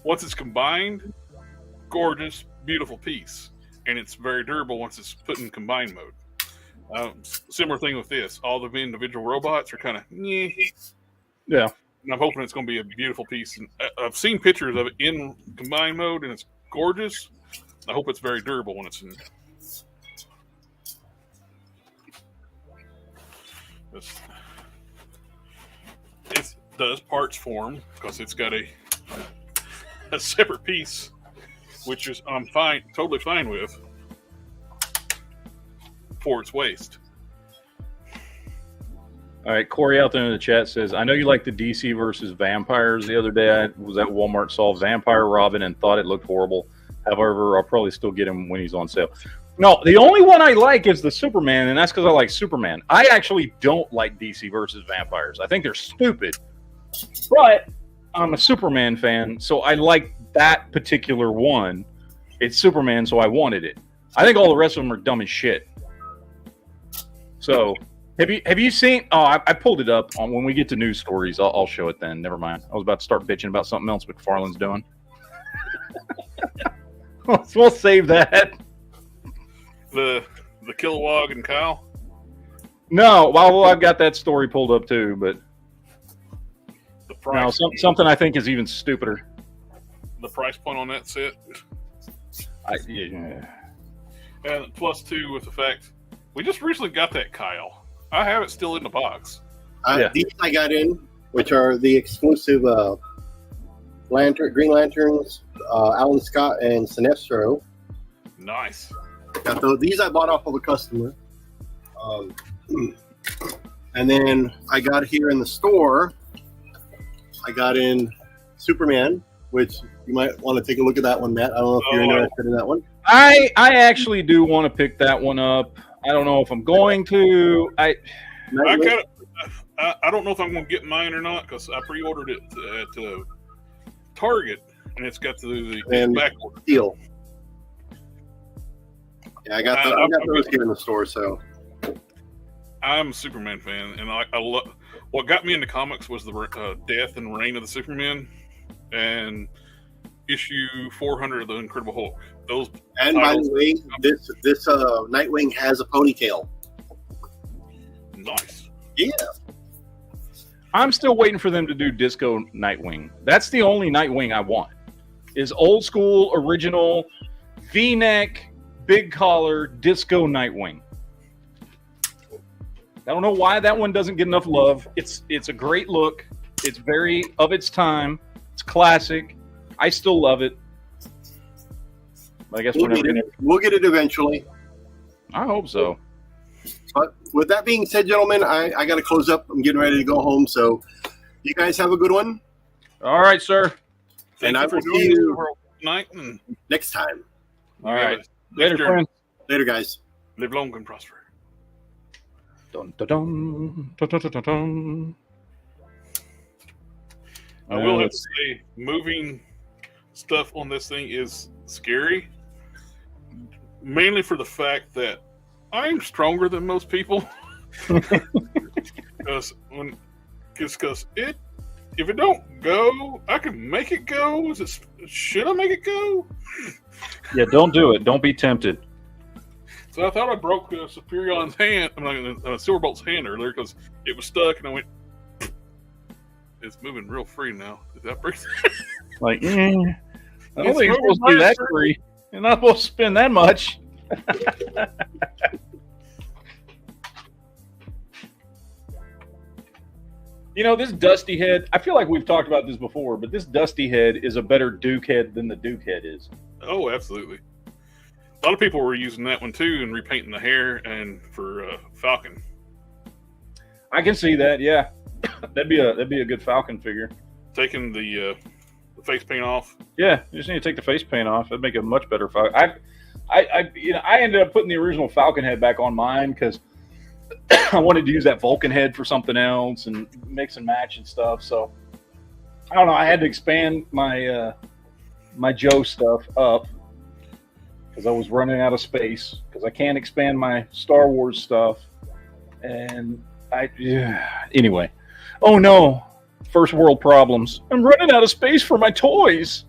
Once it's combined, gorgeous, beautiful piece, and it's very durable once it's put in combined mode. Similar thing with this. All the individual robots are kind of Yeah. And I'm hoping it's going to be a beautiful piece. And I've seen pictures of it in combined mode, and it's gorgeous. I hope it's very durable when it's in. It does parts form because it's got a separate piece, which is I'm totally fine with for its waste. All right, Corey out there in the chat says, I know you like the DC versus vampires. The other day I was at Walmart, saw Vampire Robin and thought it looked horrible. However, I'll probably still get him when he's on sale. No, the only one I like is the Superman, and that's because I like Superman. I actually don't like DC versus vampires. I think they're stupid. But I'm a Superman fan, so I like that particular one. It's Superman, so I wanted it. I think all the rest of them are dumb as shit. So... Have you seen? Oh, I pulled it up. When we get to news stories, I'll show it then. Never mind. I was about to start bitching about something else McFarlane's doing. We'll save that. The Kilowog and Kyle? No, well, I've got that story pulled up too, but the price, something I think is even stupider. The price point on that set? Yeah. And plus, too, with the fact we just recently got that Kyle. I have it still in the box. These I got in, which are the exclusive Green Lanterns, Alan Scott and Sinestro. Nice. These I bought off of a customer. And then I got here in the store, I got in Superman, which you might want to take a look at that one, Matt. I don't know if you're interested in that one. I actually do want to pick that one up. I don't know if I'm going to. I don't know if I'm going to get mine or not because I pre-ordered it at Target and it's got the back order deal. Yeah, I got those here in the store. So I'm a Superman fan, and I love. What got me into comics was the death and reign of the Superman, and issue 400 of the Incredible Hulk. And by the way, this Nightwing has a ponytail. Nice. Yeah. I'm still waiting for them to do Disco Nightwing. That's the only Nightwing I want. Is old school, original, V-neck, big collar, Disco Nightwing. I don't know why that one doesn't get enough love. It's a great look. It's very of its time. It's classic. I still love it. I guess we'll get it eventually. I hope so. But with that being said, gentlemen, I got to close up. I'm getting ready to go home. So you guys have a good one. All right, sir. And I will see you tonight next time. All right. Later, friends. Later, guys. Live long and prosper. Dun, dun, dun, dun, dun, dun, dun. I will have to say, moving stuff on this thing is scary. Mainly for the fact that I'm stronger than most people. Because if it don't go, I can make it go. Should I make it go? Yeah, don't do it. Don't be tempted. So I thought I broke Superion's hand, Silverbolt's hand earlier because it was stuck, and I went. It's moving real free now. Did that break? Like, I don't think you're supposed to be that free. You're not supposed to spend that much. You know, this Dusty Head, I feel like we've talked about this before, but this Dusty Head is a better Duke Head than the Duke Head is. Oh, absolutely. A lot of people were using that one too and repainting the hair and for Falcon. I can see that, yeah. That'd be a good Falcon figure. Taking the face paint off. Yeah, you just need to take the face paint off. That'd make a much better Falcon. I ended up putting the original Falcon head back on mine because I wanted to use that Vulcan head for something else and mix and match and stuff. So I don't know. I had to expand my my Joe stuff up because I was running out of space because I can't expand my Star Wars stuff. And anyway. Oh no. First world problems. I'm running out of space for my toys.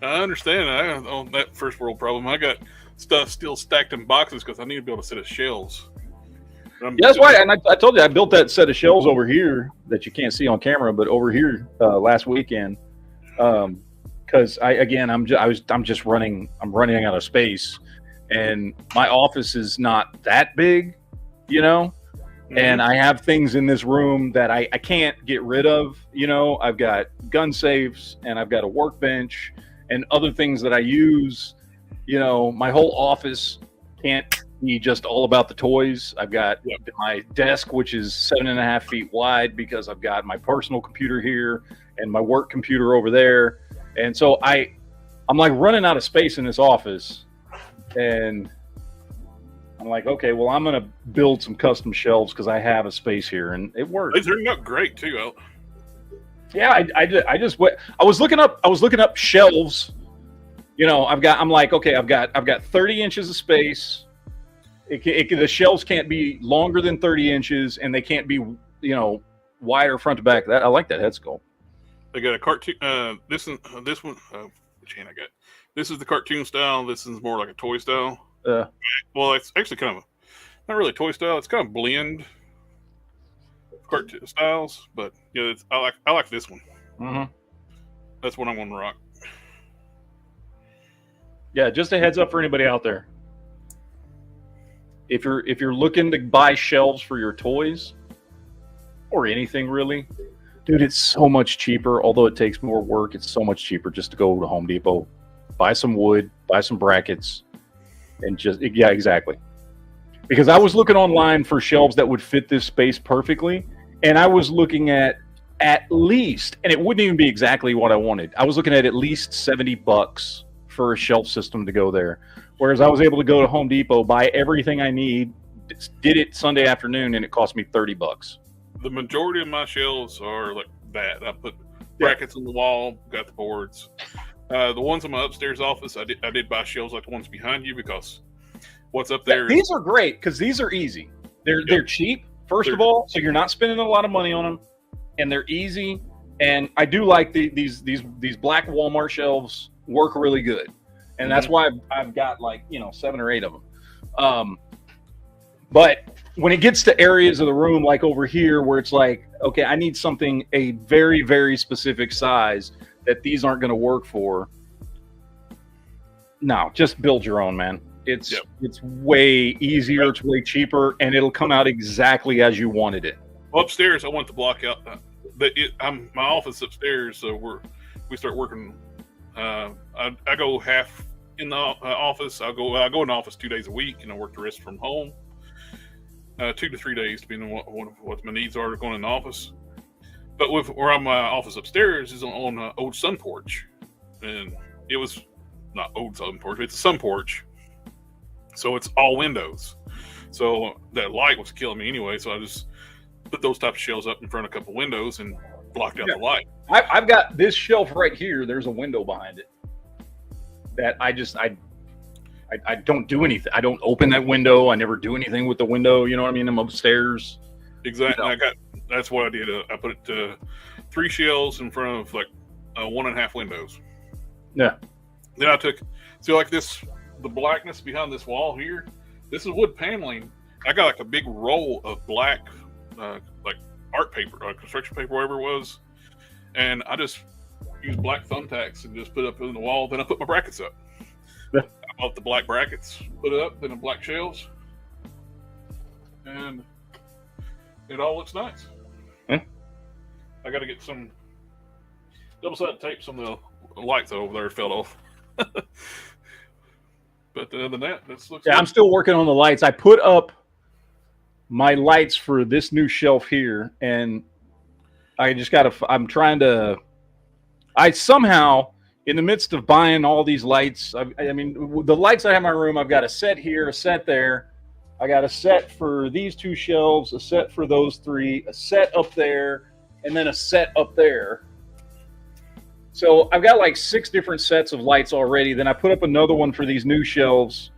I understand. On that first world problem, I got stuff still stacked in boxes because I need to be able to set of shelves. Yeah, that's why. And I told you I built that set of shelves over here that you can't see on camera, but over here last weekend, because I'm running out of space, and my office is not that big, you know. And I have things in this room that I can't get rid of. You know, I've got gun safes and I've got a workbench and other things that I use. You know, my whole office can't be just all about the toys. I've got my desk, which is 7.5 feet wide, because I've got my personal computer here and my work computer over there. And so I'm like running out of space in this office. And I'm like, okay, well, I'm going to build some custom shelves because I have a space here, and it works. They turned out great too, Al. Yeah, I just went. I was looking up shelves. You know, I'm like, okay, I've got 30 inches of space. The shelves can't be longer than 30 inches, and they can't be, you know, wider front to back. That I like that head sculpt. They got a cartoon. This one. Which hand I got? This is the cartoon style. This is more like a toy style. Well, it's actually kind of not really toy style. It's kind of blend cartoon styles, but yeah, I like this one. Mm-hmm. That's what I'm going to rock. Yeah, just a heads up for anybody out there. If you're looking to buy shelves for your toys or anything really, dude, it's so much cheaper. Although it takes more work, it's so much cheaper just to go to Home Depot, buy some wood, buy some brackets. And just, yeah, exactly. Because I was looking online for shelves that would fit this space perfectly. And I was looking at least, and it wouldn't even be exactly what I wanted. I was looking at least $70 for a shelf system to go there. Whereas I was able to go to Home Depot, buy everything I need, did it Sunday afternoon, and it cost me $30. The majority of my shelves are like that. I put brackets on the wall, got the boards. The ones in my upstairs office, I did buy shelves like the ones behind you, because what's up there. These are great because these are easy. They're cheap, first of all, so you're not spending a lot of money on them, and they're easy. And I do like these black Walmart shelves work really good, and that's why I've got like 7 or 8 of them. But when it gets to areas of the room like over here where it's like, okay, I need something a very, very specific size that these aren't going to work for. No, just build your own, man. It's way easier, it's way cheaper, and it'll come out exactly as you wanted it. Well, upstairs, I want to block out. My office upstairs, so we start working. I go half in the office. I go in the office 2 days a week, and I work the rest from home. 2 to 3 days, depending on what my needs are going in the office. But where my office upstairs is on an old sun porch, and it was not old sun porch, it's a sun porch, so it's all windows. So that light was killing me anyway. So I just put those type of shelves up in front of a couple windows and blocked out the light. I've got this shelf right here. There's a window behind it that I don't do anything. I don't open that window. I never do anything with the window. You know what I mean? I'm upstairs. Exactly. That's what I did. I put it 3 shelves in front of like 1.5 windows. Yeah. Then I took, like this, the blackness behind this wall here. This is wood paneling. I got like a big roll of black, like art paper, construction paper, whatever it was, and I just used black thumbtacks and just put it up in the wall. Then I put my brackets up. Yeah. I bought the black brackets, put it up, then the black shelves, and it all looks nice. Yeah. I got to get some double-sided tape. Some of the lights over there fell off. But other than that, this looks good. I'm still working on the lights. I put up my lights for this new shelf here, and I just got to, I somehow, in the midst of buying all these lights, I mean, the lights I have in my room, I've got a set here, a set there. I got a set for these 2 shelves, a set for those 3, a set up there, and then a set up there. So I've got like 6 different sets of lights already. Then I put up another one for these new shelves.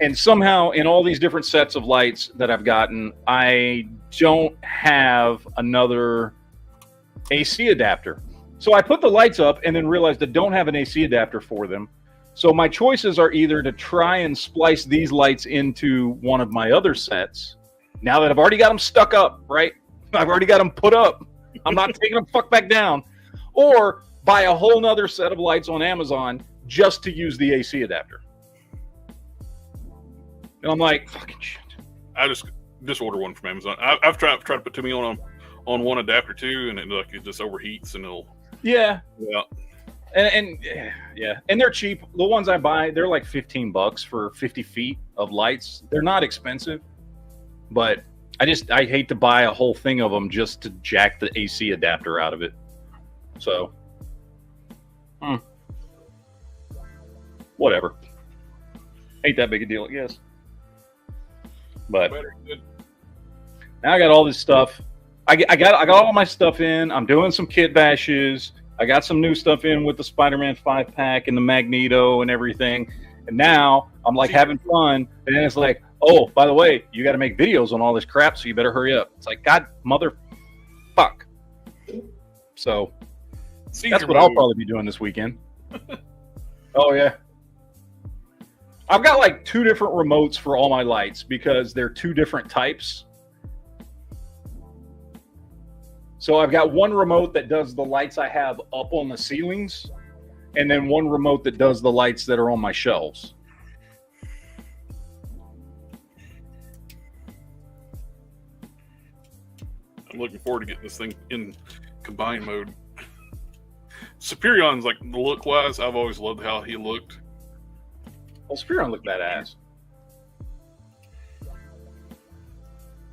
And somehow in all these different sets of lights that I've gotten, I don't have another AC adapter. So I put the lights up and then realized I don't have an AC adapter for them. So my choices are either to try and splice these lights into one of my other sets. Now that I've already got them stuck up, right? I've already got them put up. I'm not taking them fuck back down. Or buy a whole nother set of lights on Amazon just to use the AC adapter. And I'm like, fucking shit. I just just order one from Amazon. I've tried to put me on one adapter too, and it just overheats and it'll yeah. And And they're cheap. The ones I buy, they're like $15 for 50 feet of lights. They're not expensive, but I hate to buy a whole thing of them just to jack the AC adapter out of it. So, whatever. Ain't that big a deal, I guess. But now I got all this stuff. I got all my stuff in. I'm doing some kit bashes. I got some new stuff in with the Spider-Man 5-pack and the Magneto and everything. And now I'm like having fun. And then it's like, oh, by the way, you got to make videos on all this crap, so you better hurry up. It's like, God, mother fuck. So that's what I'll probably be doing this weekend. Oh, yeah. I've got like 2 different remotes for all my lights because they're 2 different types. So I've got one remote that does the lights I have up on the ceilings, and then one remote that does the lights that are on my shelves. I'm looking forward to getting this thing in combined mode. Superion's like look wise, I've always loved how he looked. Well, Superion looked badass.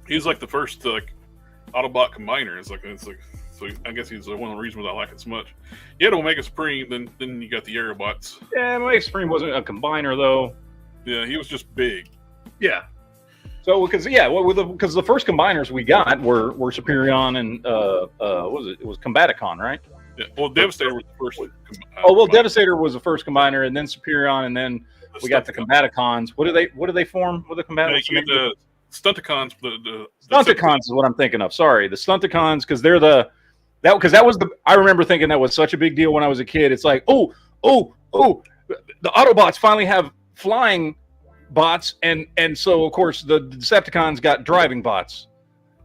He's like the first Autobot combiner. So I guess he's one of the reasons I like it so much. You had Omega Supreme, then you got the Aerobots. Yeah, Omega Supreme wasn't a combiner though. Yeah, he was just big. Yeah. So because the first combiners we got were Superion and what was it? It was Combaticon, right? Yeah. Well, Devastator was the first. Devastator was the first combiner, and then Superion, and then we got the Combaticons. What do they form with the Combaticons? The Stunticons. The Stunticons is what I'm thinking of. Sorry, the Stunticons, because they're I remember thinking that was such a big deal when I was a kid. It's like, oh, the Autobots finally have flying bots, and so of course the Decepticons got driving bots,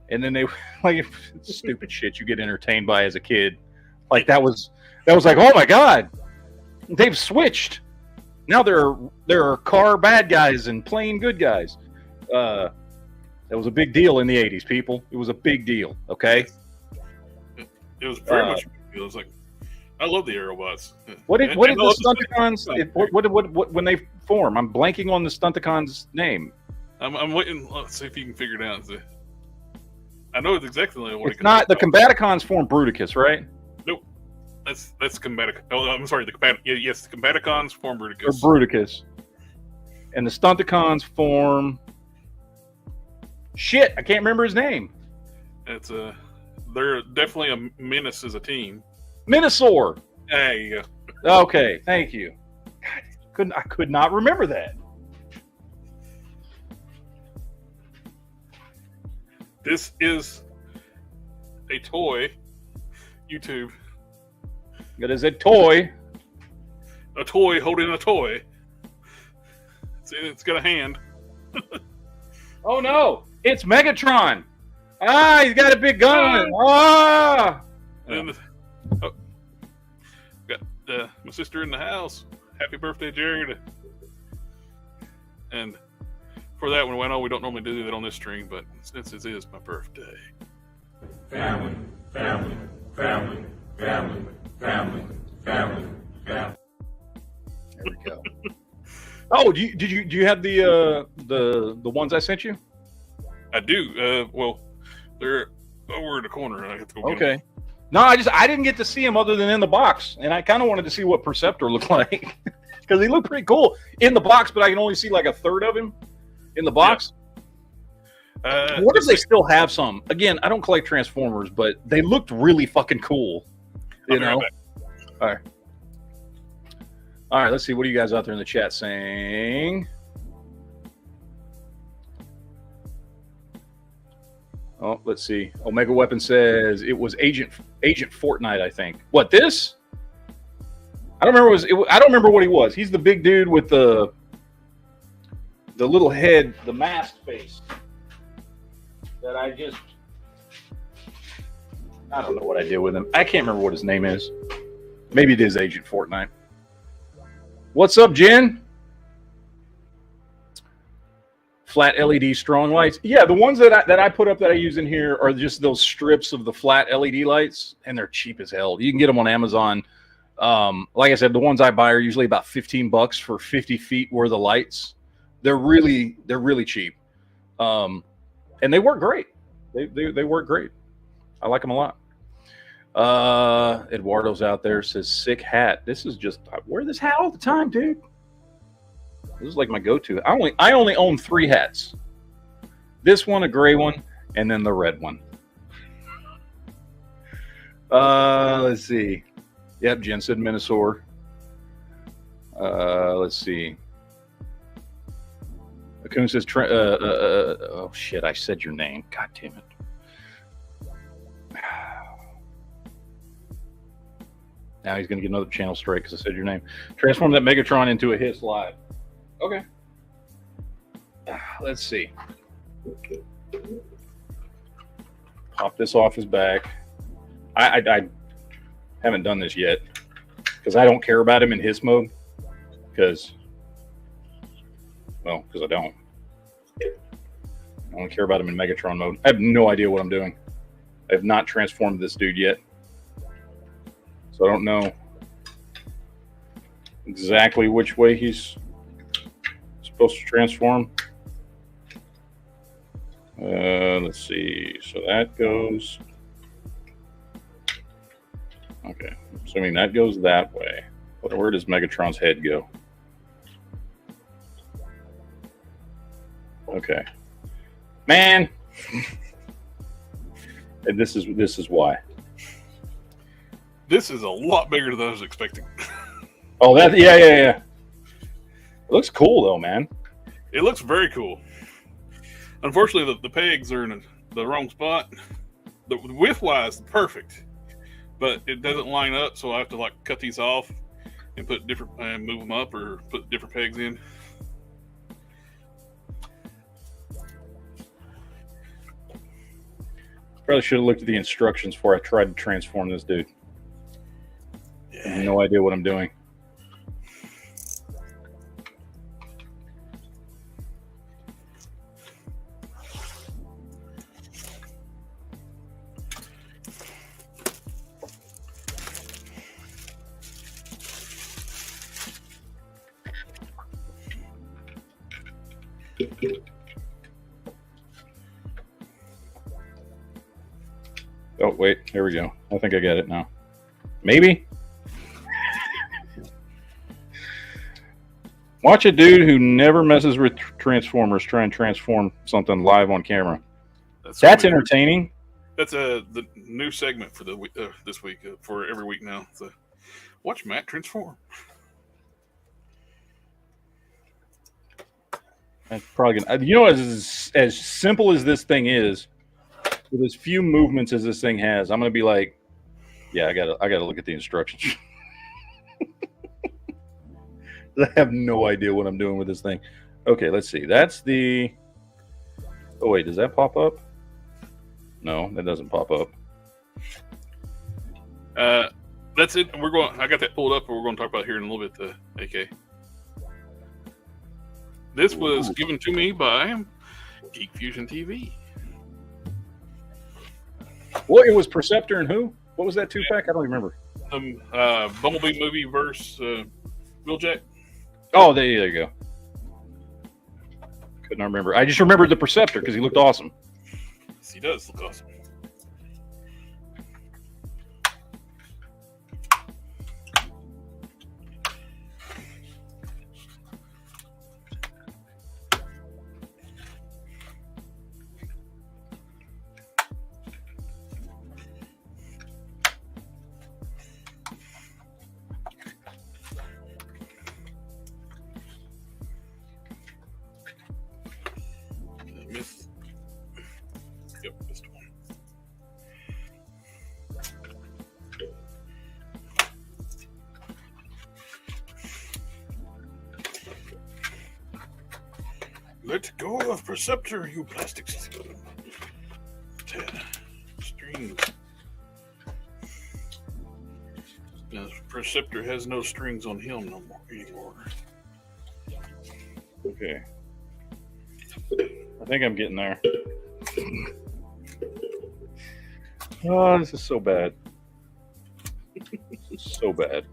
and then they like stupid shit you get entertained by as a kid. Like that was like, oh my god, they've switched. Now there are car bad guys and plane good guys. That was a big deal in the 80s, people. It was a big deal, okay? It was very much a big deal. It was like, I love the Aerobots. What did the Stunticons, when they form? I'm blanking on the Stunticons' name. I'm waiting. Let's see if you can figure it out. I know it's exactly what it's not. The Combaticons form Bruticus, right? Nope. That's Combaticon. Oh, I'm sorry. Yes, the Combaticons form Bruticus. Or Bruticus. And the Stunticons form... Shit, I can't remember his name. It's they're definitely a menace as a team. Minosaur. There you go. Okay, thank you. I could not remember that. This is a toy. YouTube. It is a toy. A toy holding a toy. It's got a hand. Oh no! It's Megatron. Ah, he's got a big gun. Ah! And got my sister in the house. Happy birthday, Jared. And for that one, we don't normally do that on this stream, but since it is my birthday. Family, family, family, family, family, family, family. There we go. Oh, do you have the ones I sent you? I do. Well, they're over in the corner. I have to go get them. No, I didn't get to see him other than in the box, and I kind of wanted to see what Perceptor looked like because he looked pretty cool in the box, but I can only see like a third of him in the box. Yeah. What if they still have some? Again, I don't collect Transformers, but they looked really fucking cool. You know? All right, let's see. What are you guys out there in the chat saying? Oh, let's see. Omega Weapon says it was Agent Fortnite, I think. What, this? I don't remember. I don't remember what he was. He's the big dude with the little head, the masked face. That I don't know what I did with him. I can't remember what his name is. Maybe it is Agent Fortnite. What's up, Jen? flat LED strong lights. Yeah, the ones that I put up that I use in here are just those strips of the flat LED lights, and they're cheap as hell. You can get them on Amazon. Like I said, the ones I buy are usually about $15 for 50 feet worth of lights. They're really cheap, and they work great. They work great. I like them a lot. Eduardo's out there, says sick hat. This is just, I wear this hat all the time, dude. This is like my go-to. I only own 3 hats. This one, a gray one, and then the red one. Let's see. Yep, Jen said Minnesota. Let's see. Akun says, oh shit, I said your name. God damn it. Now he's going to get another channel strike because I said your name. Transform that Megatron into a Hiss live. Okay. Let's see. Pop this off his back. I haven't done this yet because I don't care about him in Hiss mode. Because I don't. I don't care about him in Megatron mode. I have no idea what I'm doing. I have not transformed this dude yet. So I don't know exactly which way he's supposed to transform. Let's see. So that goes. Okay. Assuming that goes that way. But where does Megatron's head go? Okay. Man. And this is why. This is a lot bigger than I was expecting. Oh, that yeah. It looks cool though, man. It looks very cool. Unfortunately, the pegs are in the wrong spot. The width-wise, perfect, but it doesn't line up. So I have to like cut these off and put different, move them up, or put different pegs in. Probably should have looked at the instructions before I tried to transform this dude. I have no idea what I'm doing. Oh, wait. Here we go. I think I get it now. Maybe? Watch a dude who never messes with Transformers try and transform something live on camera. That's entertaining. That's the new segment for the this week, for every week now. So watch Matt transform. That's probably gonna. You know, as simple as this thing is, with as few movements as this thing has, I'm gonna be like, yeah, I gotta look at the instructions. I have no idea what I'm doing with this thing. Okay, let's see. That's the. Oh wait, does that pop up? No, that doesn't pop up. That's it. We're going. I got that pulled up, and we're going to talk about here in a little bit. AK. This was given to me by GeekFusionTV. Well, it was Perceptor and who? What was that 2-pack? I don't remember. Bumblebee movie versus Wheeljack. Oh, there you go. Couldn't remember. I just remembered the Perceptor because he looked awesome. Yes, he does look awesome. Missed one. Let go of Perceptor, you plastic strings. Perceptor has no strings on him no more anymore. Okay. I think I'm getting there. Oh, this is so bad. This is so bad.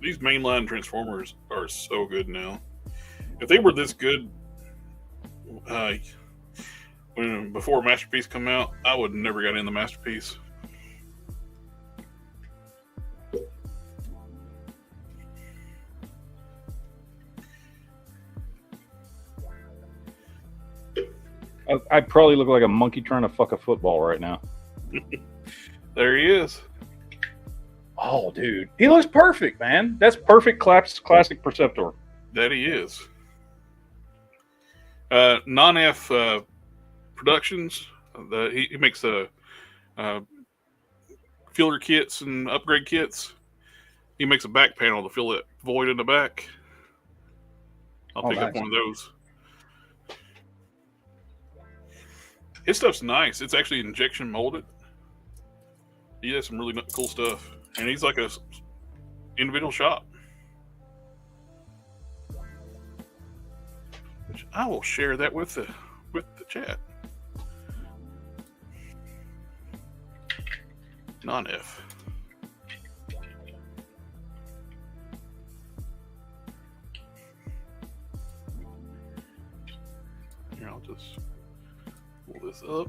These mainline Transformers are so good now. If they were this good before Masterpiece come out, I would never got in the Masterpiece. I probably look like a monkey trying to fuck a football right now. There he is. Oh, dude. He looks perfect, man. That's perfect classic Perceptor. That he is. Non-F Productions. He makes filler kits and upgrade kits. He makes a back panel to fill that void in the back. I'll pick up one of those. His stuff's nice. It's actually injection molded. He has some really cool stuff, and he's like a individual shop. Which I will share that with the chat. Non-F. Here, I'll just pull this up.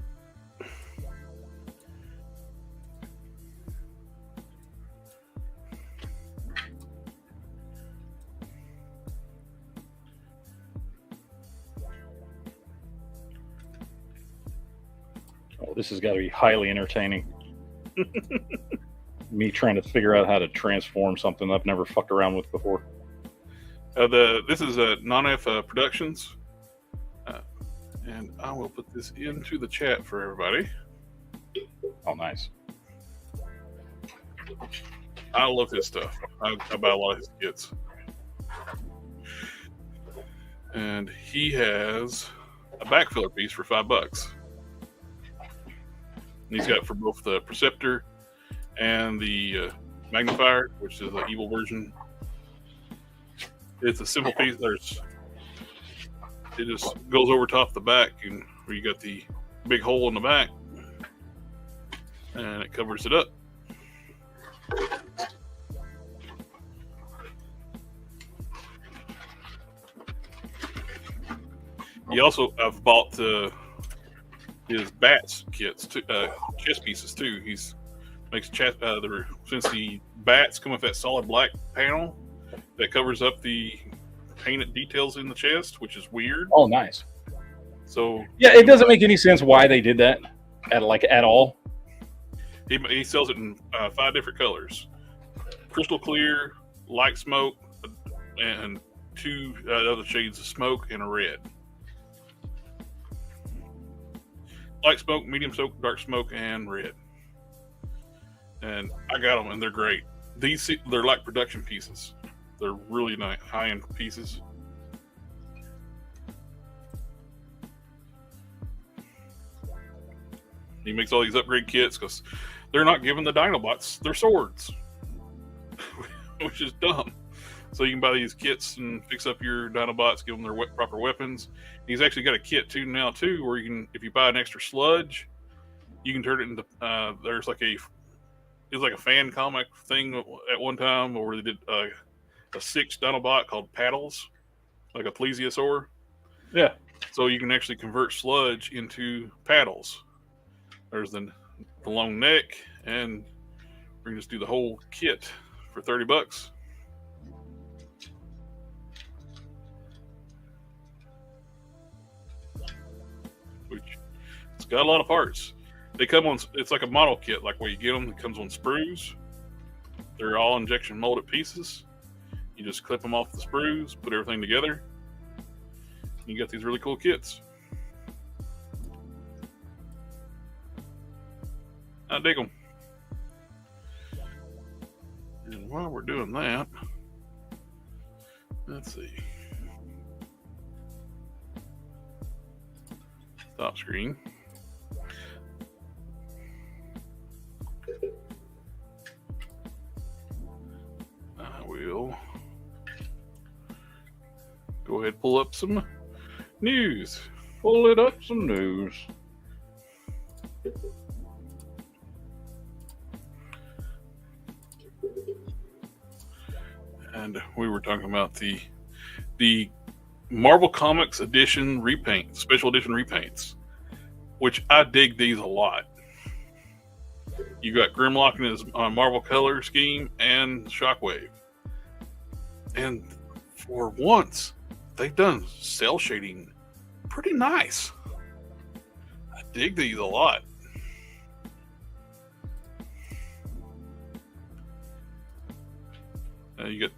Oh, this has got to be highly entertaining. Me trying to figure out how to transform something I've never fucked around with before. This is Non-F Productions. And I will put this into the chat for everybody. Oh, nice. I love his stuff. I buy a lot of his kits. And he has a backfiller piece for $5. And he's got for both the Perceptor and the Magnifier, which is the evil version. It's a simple piece. It just goes over top the back, and where you got the big hole in the back, and it covers it up. I've bought his bats kits, chest pieces too. He's makes chest since the bats come with that solid black panel that covers up the painted details in the chest, which is weird. Oh, nice. So yeah, it doesn't make any sense why they did that at all. He sells it in 5 different colors: crystal clear, light smoke, and 2 other shades of smoke, and a red. Light smoke, medium smoke, dark smoke, and red. And I got them, and they're great. They're like production pieces. They're really nice, high-end pieces. He makes all these upgrade kits because they're not giving the Dinobots their swords, which is dumb. So you can buy these kits and fix up your Dinobots, give them their proper weapons. He's actually got a kit now too, where you can, if you buy an extra sludge, you can turn it into. There's like it's like a fan comic thing at one time where they did a 6 Dinobot called Paddles, like a plesiosaur. Yeah. So you can actually convert sludge into paddles. There's the long neck, and we can just do the whole kit for $30. Which it's got a lot of parts. They come on. It's like a model kit, like where you get them. It comes on sprues. They're all injection molded pieces. You just clip them off the sprues, put everything together. You got these really cool kits. I dig them. And while we're doing that, let's see. Top screen. I will go ahead and pull up some news. Pull it up some news. And we were talking about the Marvel Comics edition repaint, special edition repaints, which I dig these a lot. You got Grimlock in his Marvel color scheme and Shockwave. And for once, they've done cell shading pretty nice. I dig these a lot. You get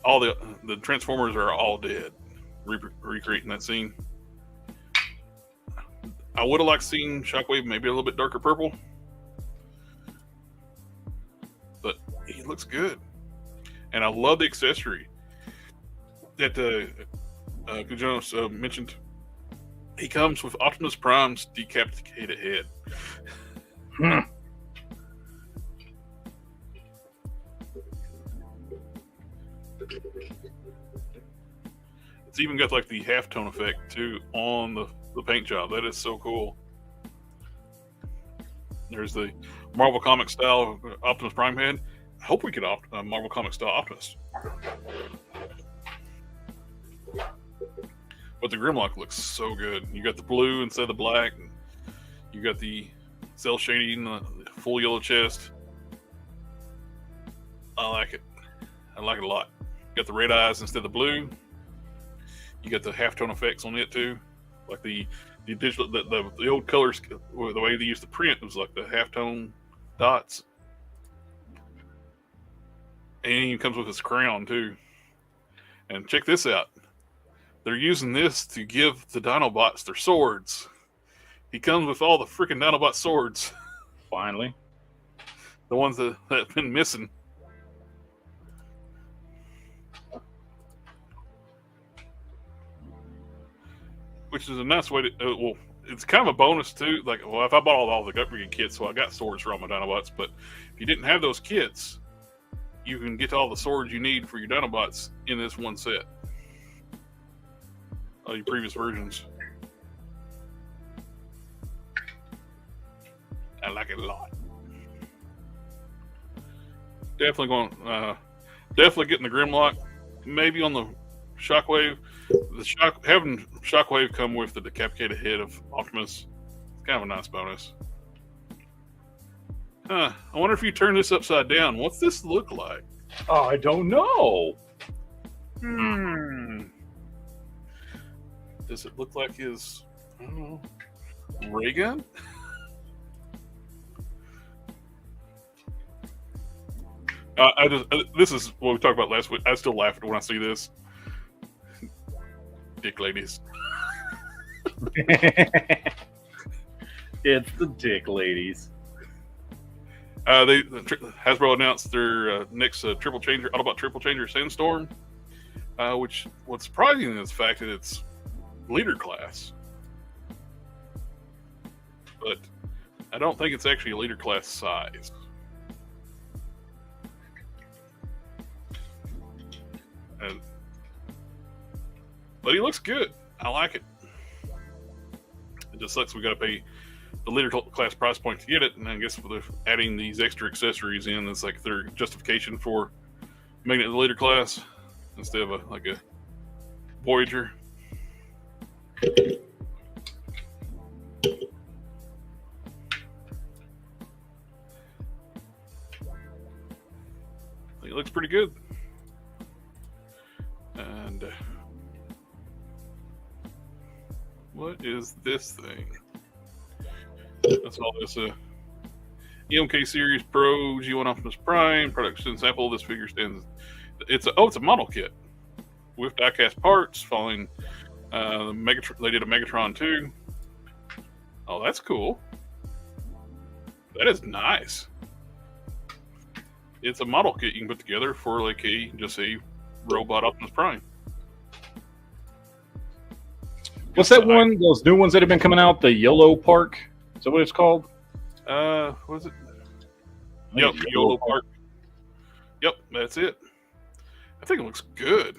all the Transformers are all dead. Recreating that scene. I would have liked seeing Shockwave maybe a little bit darker purple, but he looks good, and I love the accessory that Kujonos mentioned. He comes with Optimus Prime's decapitated head. It's even got like the halftone effect too on the paint job. That is so cool. There's the Marvel Comics style Optimus Prime head. I hope we get Marvel Comics style Optimus. But the Grimlock looks so good. You got the blue instead of the black. And you got the cell shading, full yellow chest. I like it. I like it a lot. You got the red eyes instead of blue. You got the halftone effects on it too, like the digital, the old colors, the way they used to print was like the halftone dots. And he comes with his crown too. And check this out. They're using this to give the Dinobots their swords. He comes with all the freaking Dinobot swords. Finally. The ones that have been missing. Which is a nice way to, well, it's kind of a bonus too. Like, well, if I bought all the upgrade kits, so I got swords for all my Dinobots, but if you didn't have those kits, you can get all the swords you need for your Dinobots in this one set. All your previous versions. I like it a lot. Definitely getting the Grimlock. Maybe on the Shockwave. Having Shockwave come with the decapitated head of Optimus, it's kind of a nice bonus. I wonder if you turn this upside down, what's this look like? I don't know. Does it look like his, I don't know, ray gun? This is what we talked about last week. I still laugh when I see this. Dick ladies. It's the dick ladies. Hasbro announced their next Autobot Triple Changer Sandstorm, which what's surprising is the fact that it's leader class, but I don't think it's actually a leader class size. But he looks good. I like it. It just sucks we got to pay the leader class price point to get it, and I guess with adding these extra accessories in, it's like their justification for making it the leader class instead of a Voyager. It looks pretty good. And what is this thing? That's all this EMK Series Pro G1 Optimus Prime production sample. This figure stands. It's a model kit with die-cast parts following Megatron. They did a Megatron too. Oh, that's cool. That is nice. It's a model kit you can put together for like a robot Optimus Prime. What's that one? Those new ones that have been coming out, the YOLO Park. Is that what it's called? What is it? Yep, YOLO Park. Yep, that's it. I think it looks good.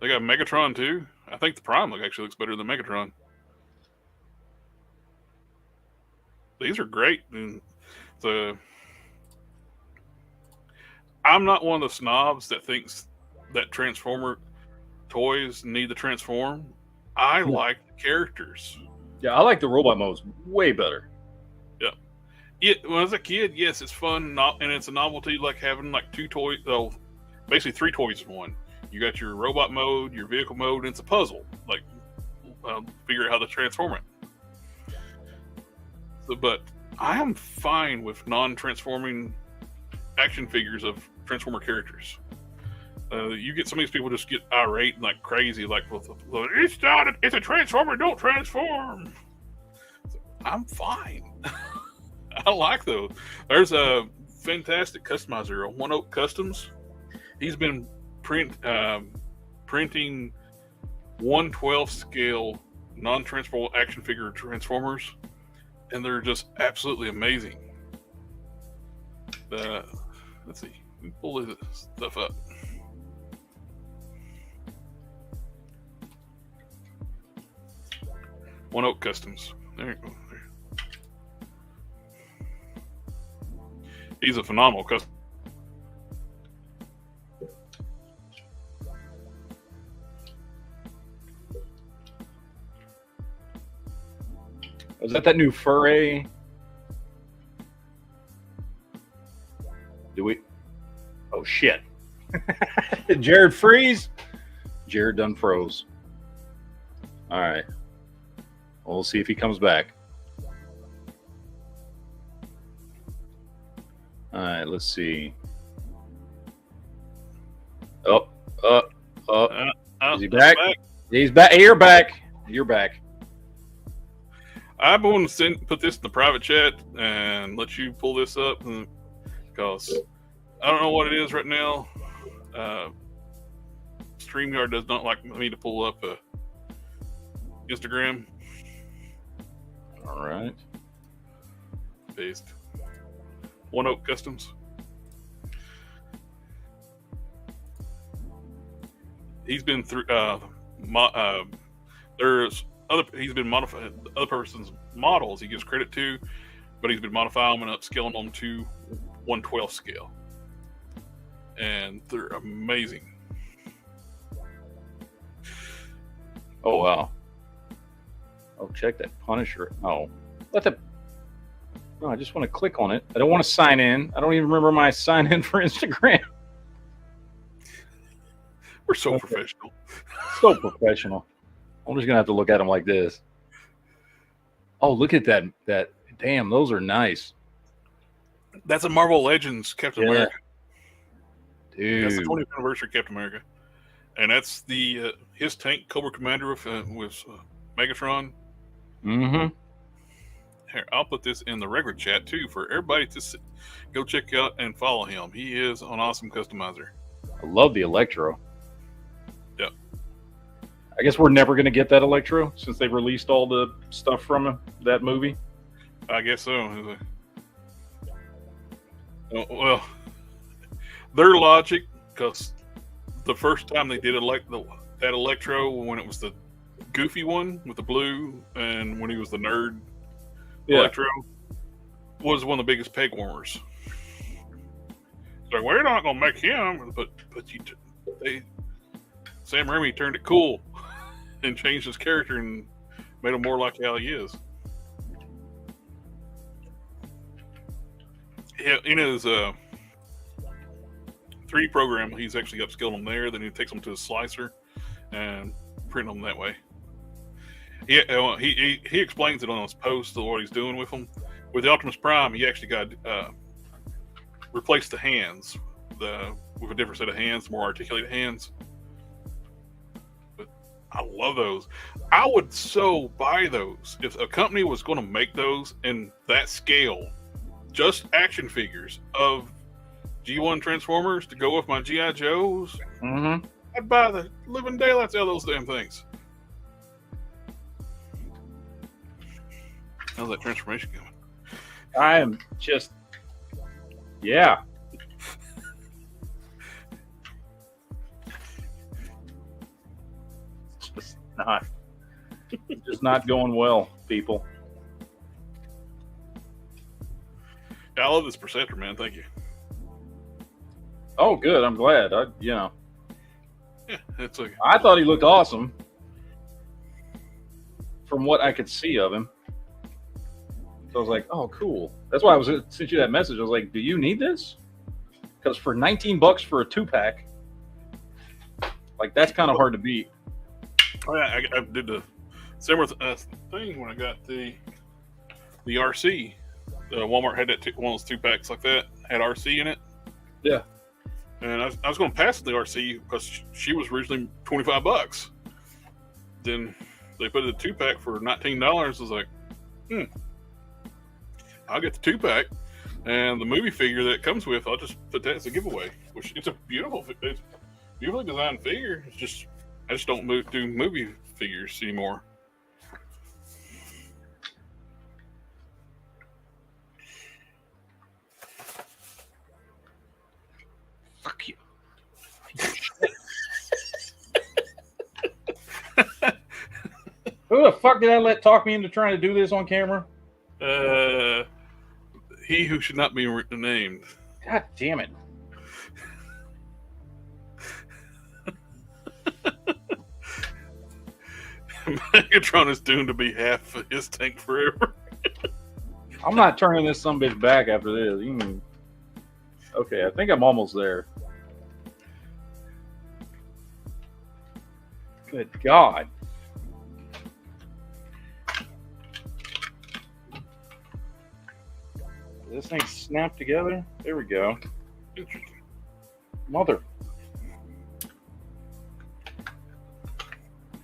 They got Megatron too. I think the Prime actually looks better than Megatron. These are great. And I'm not one of the snobs that thinks that Transformer toys need to transform. I like the characters. Yeah, I like the robot modes way better. Yeah. When I was a kid, yes, it's fun, and it's a novelty, like having like two toys. Well, basically 3 toys in one. You got your robot mode, your vehicle mode, and it's a puzzle. Like, figure out how to transform it. So, but I am fine with non-transforming action figures of Transformer characters. You get some of these people just get irate and like crazy, like, it's a Transformer, don't transform. So, I'm fine. I like those. There's a fantastic customizer, One Oak Customs. He's been printing 1/12 scale non-transferable action figure Transformers, and they're just absolutely amazing. Let's see, let me pull this stuff up. One Oak Customs. There you go. He's a phenomenal customer. Was that new Furry? Do we? Oh shit! Jared freeze. Jared done froze. All right. We'll see if he comes back. All right. Let's see. Is he back? He's back. You're back. You're back. I'm going to put this in the private chat and let you pull this up because I don't know what it is right now. StreamYard does not like me to pull up Instagram. All right. Paste. One Oak Customs. He's been through. He's been modifying other person's models. He gives credit to, but he's been modifying them and upscaling them to 1/12 scale, and they're amazing. Oh wow! Oh, check that Punisher. Oh, No, I just want to click on it. I don't want to sign in. I don't even remember my sign in for Instagram. We're so professional. So professional. I'm just gonna have to look at them like this. Oh, look at that! Damn, those are nice. That's a Marvel Legends Captain America. Dude, that's the 20th anniversary Captain America, and that's the his tank Cobra Commander with Megatron. Mm-hmm. Here, I'll put this in the regular chat too for everybody to go check out and follow him. He is an awesome customizer. I love the Electro. Yep. I guess we're never going to get that Electro since they released all the stuff from that movie. I guess so. Well, their logic, because the first time they did that Electro, when it was the goofy one with the blue, and when he was the nerd Electro, was one of the biggest peg warmers. So we're not going to make him, but Sam Raimi turned it cool and changed his character and made him more like how he is. In his 3D program, he's actually upscaled them there. Then he takes them to his slicer and print them that way. He explains it on his post of what he's doing with them. With the Optimus Prime, he actually got replaced the hands with a different set of hands, more articulated hands. But I love those. I would so buy those if a company was going to make those in that scale. just action figures of G1 Transformers to go with my G.I. Joes, Mm-hmm. I'd buy the living daylights out of those damn things. How's that transformation going? I am just, yeah. It's just not going well, people. Yeah, I love this Perceptor, man. Thank you. Oh, good. I'm glad. Yeah, it's okay. I thought he looked awesome from what I could see of him. So I was like, oh, cool. That's why I was sent you that message. I was like, do you need this? Because for $19 for a 2-pack, like, that's kind of hard to beat. Oh, yeah, I did the similar thing when I got the RC. Walmart had that one of those 2-packs like that, had RC in it. Yeah. And I was going to pass the RC because she was originally $25. Then they put it in a 2-pack for $19. I was like, I'll get the 2-pack, and the movie figure that it comes with, I'll just put that as a giveaway. Which it's beautifully designed figure. It's just I just don't do movie figures anymore. Fuck you. Who the fuck did I let talk me into trying to do this on camera? He who should not be named. God damn it. Megatron is doomed to be half of his tank forever. I'm not turning this sumbitch back after this. Okay, I think I'm almost there. Good God. This thing snapped together. There we go. Interesting. Mother.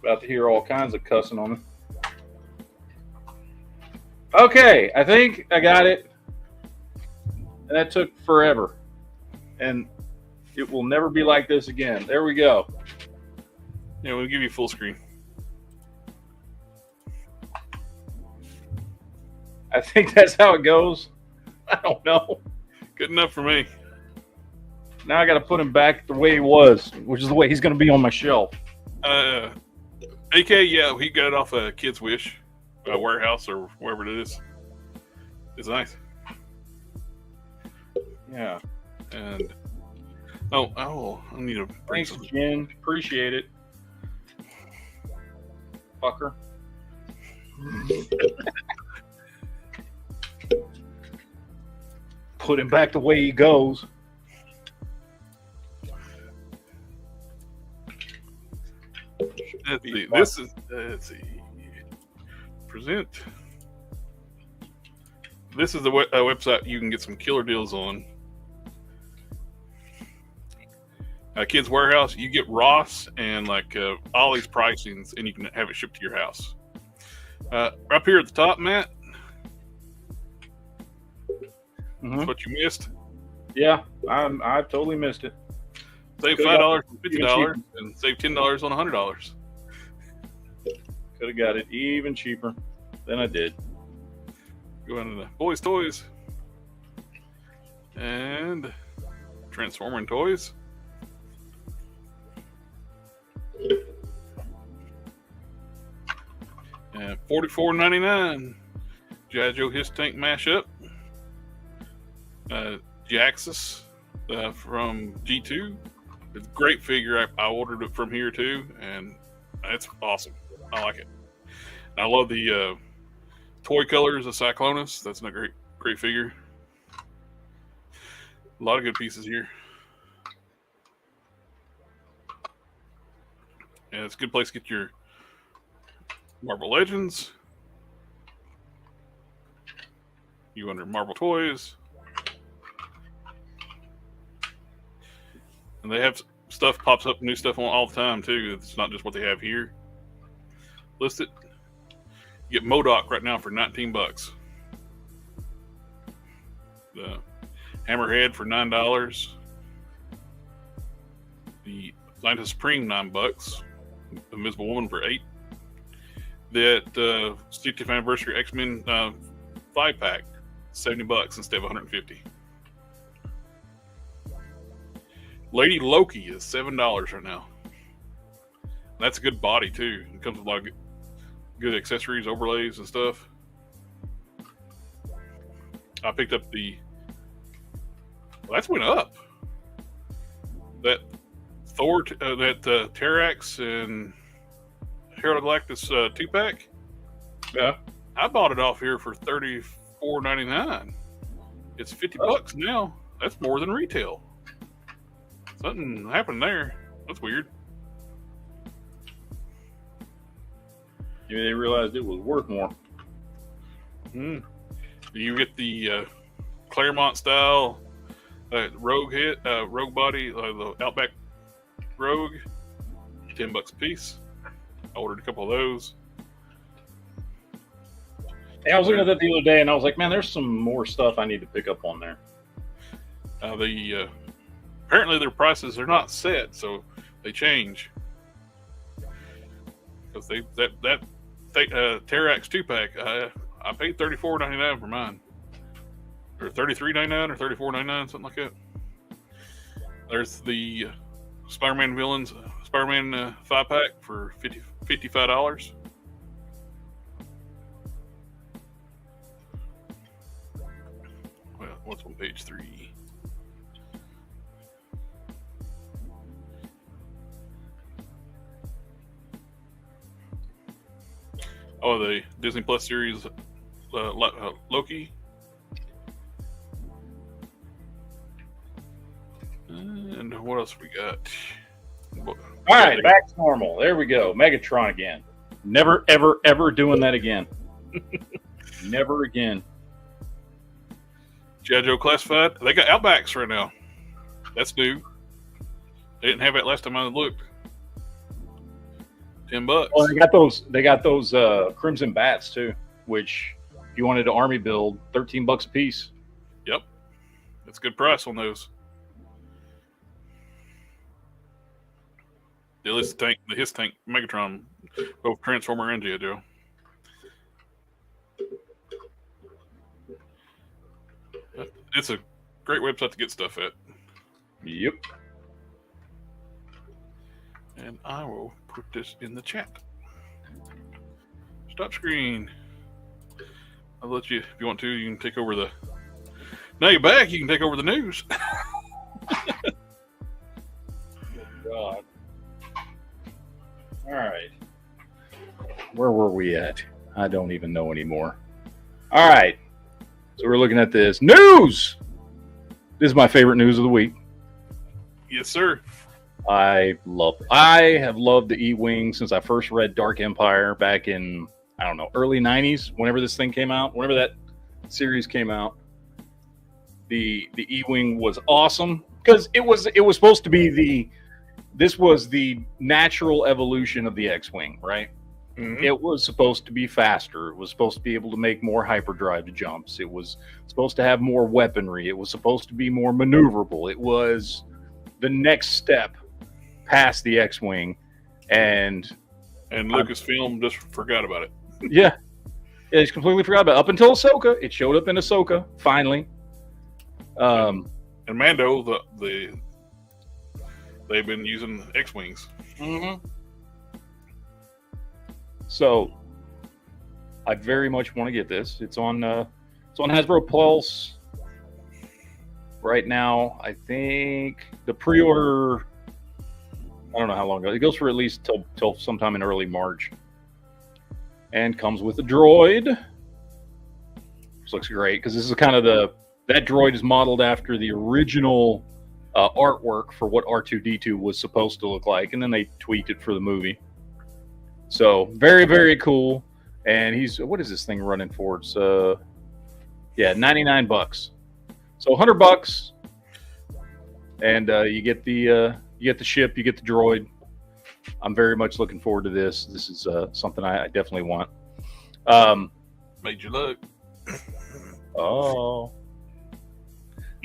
About to hear all kinds of cussing on me. Okay, I think I got it. And that took forever. And it will never be like this again. There we go. Yeah, we'll give you full screen. I think that's how it goes. I don't know. Good enough for me. Now I got to put him back the way he was, which is the way he's going to be on my shelf. AK, yeah, he got it off a Kid's Wish warehouse or wherever it is. It's nice. Yeah. And I need to bring Thanks, some. Jen. Appreciate it. Fucker. Put him back the way he goes. Let's see. Present. This is the website you can get some killer deals on. Kids Warehouse, you get Ross and like all these pricings, and you can have it shipped to your house. Up here at the top, Matt. That's what you missed. Yeah, I totally missed it. Save $5 and $50 and save $10 on $100. Could have got it even cheaper than I did. Go into the Boys Toys and Transforming Toys. And $44.99. G.I. Joe His Tank mashup. Jaxus from G2. It's a great figure. I ordered it from here too, and it's awesome. I like it. I love the toy colors of Cyclonus. That's a great figure. A lot of good pieces here. And it's a good place to get your Marvel Legends. You under Marvel Toys. And they have stuff pops up, new stuff on all the time too. It's not just what they have here listed. You get MODOK right now for $19. The Hammerhead for $9. The Atlantis Supreme $9. The Invisible Woman for $8. That 60th anniversary X-Men 5-pack, $70 instead of $150. Lady Loki is $7 right now. That's a good body too. It comes with a lot of good accessories, overlays, and stuff. I picked up the. Well, that's went up. That Thor, that Terrax and Herald Galactus 2-pack. Yeah. I bought it off here for $34.99. It's $50 now. That's more than retail. Something happened there. That's weird. Maybe they realized it was worth more. You get the Claremont style Rogue body, the Outback Rogue, $10 a piece. I ordered a couple of those. Yeah, I was looking at that the other day, and I was like, man, there's some more stuff I need to pick up on there. Apparently their prices are not set, so they change. Because that Terrax 2-pack, I paid $34.99 for mine, or $33.99 or $34.99, something like that. There's the Spider-Man villains, Spider-Man 5-pack for $55. Well, what's on page 3? Oh, the Disney Plus series Loki. And what else we got? All right, back to normal. There we go. Megatron again. Never, ever, ever doing that again. Never again. G.I. Joe Classified. They got Outbacks right now. That's new. They didn't have that last time I looked. $10. Well, they got those Crimson Bats too, which if you wanted to army build, $13 a piece. Yep, that's a good price on those. The His Tank, Megatron, both Transformer and G.I. Joe. It's a great website to get stuff at. Yep. And I will put this in the chat. Stop screen. I'll let you, if you want to, you can take over the. Now you're back, you can take over the news. God. All right. Where were we at? I don't even know anymore. All right. So we're looking at this news. This is my favorite news of the week. Yes, sir. I have loved the E-Wing since I first read Dark Empire back in, I don't know, early 90s, whenever this thing came out, whenever that series came out. The E-Wing was awesome because it was supposed to be this was the natural evolution of the X-Wing, right? Mm-hmm. It was supposed to be faster. It was supposed to be able to make more hyperdrive jumps. It was supposed to have more weaponry. It was supposed to be more maneuverable. It was the next step past the X-Wing, and Lucasfilm just forgot about it. Yeah, they just completely forgot about it. Up until Ahsoka, it showed up in Ahsoka finally. And Mando, they've been using X-Wings. Mm-hmm. So I very much want to get this. It's on Hasbro Pulse right now. I think the pre-order, I don't know how long ago. It goes for at least till sometime in early March. And comes with a droid. Which looks great because this is kind of that droid is modeled after the original artwork for what R2-D2 was supposed to look like, and then they tweaked it for the movie. So very, very cool. And what is this thing running for? It's $99. So $100, and you get the ship, you get the droid. I'm very much looking forward to this. This is something I definitely want. Made you look. Oh.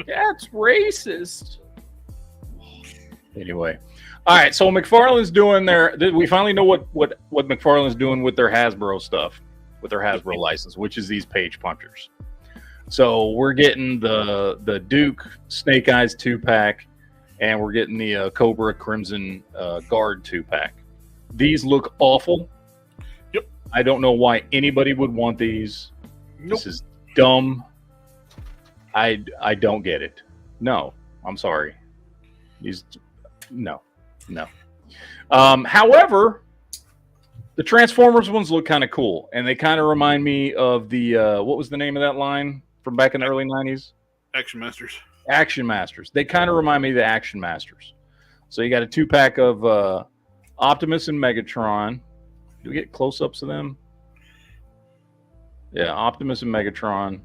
That's racist. Anyway, all right. So McFarlane's doing their. We finally know what McFarlane's doing with their Hasbro stuff, with their Hasbro license, which is these page punchers. So we're getting the Duke Snake Eyes 2-pack, and we're getting the Cobra Crimson Guard 2-pack. These look awful. Yep. I don't know why anybody would want these. Nope. This is dumb. I don't get it. No, I'm sorry. No. However, the Transformers ones look kind of cool, and they kind of remind me of the what was the name of that line from back in the early 90s? Action Masters. Action Masters. They kind of remind me of the Action Masters. So you got a 2-pack of Optimus and Megatron. Do we get close-ups of them? Yeah, Optimus and Megatron.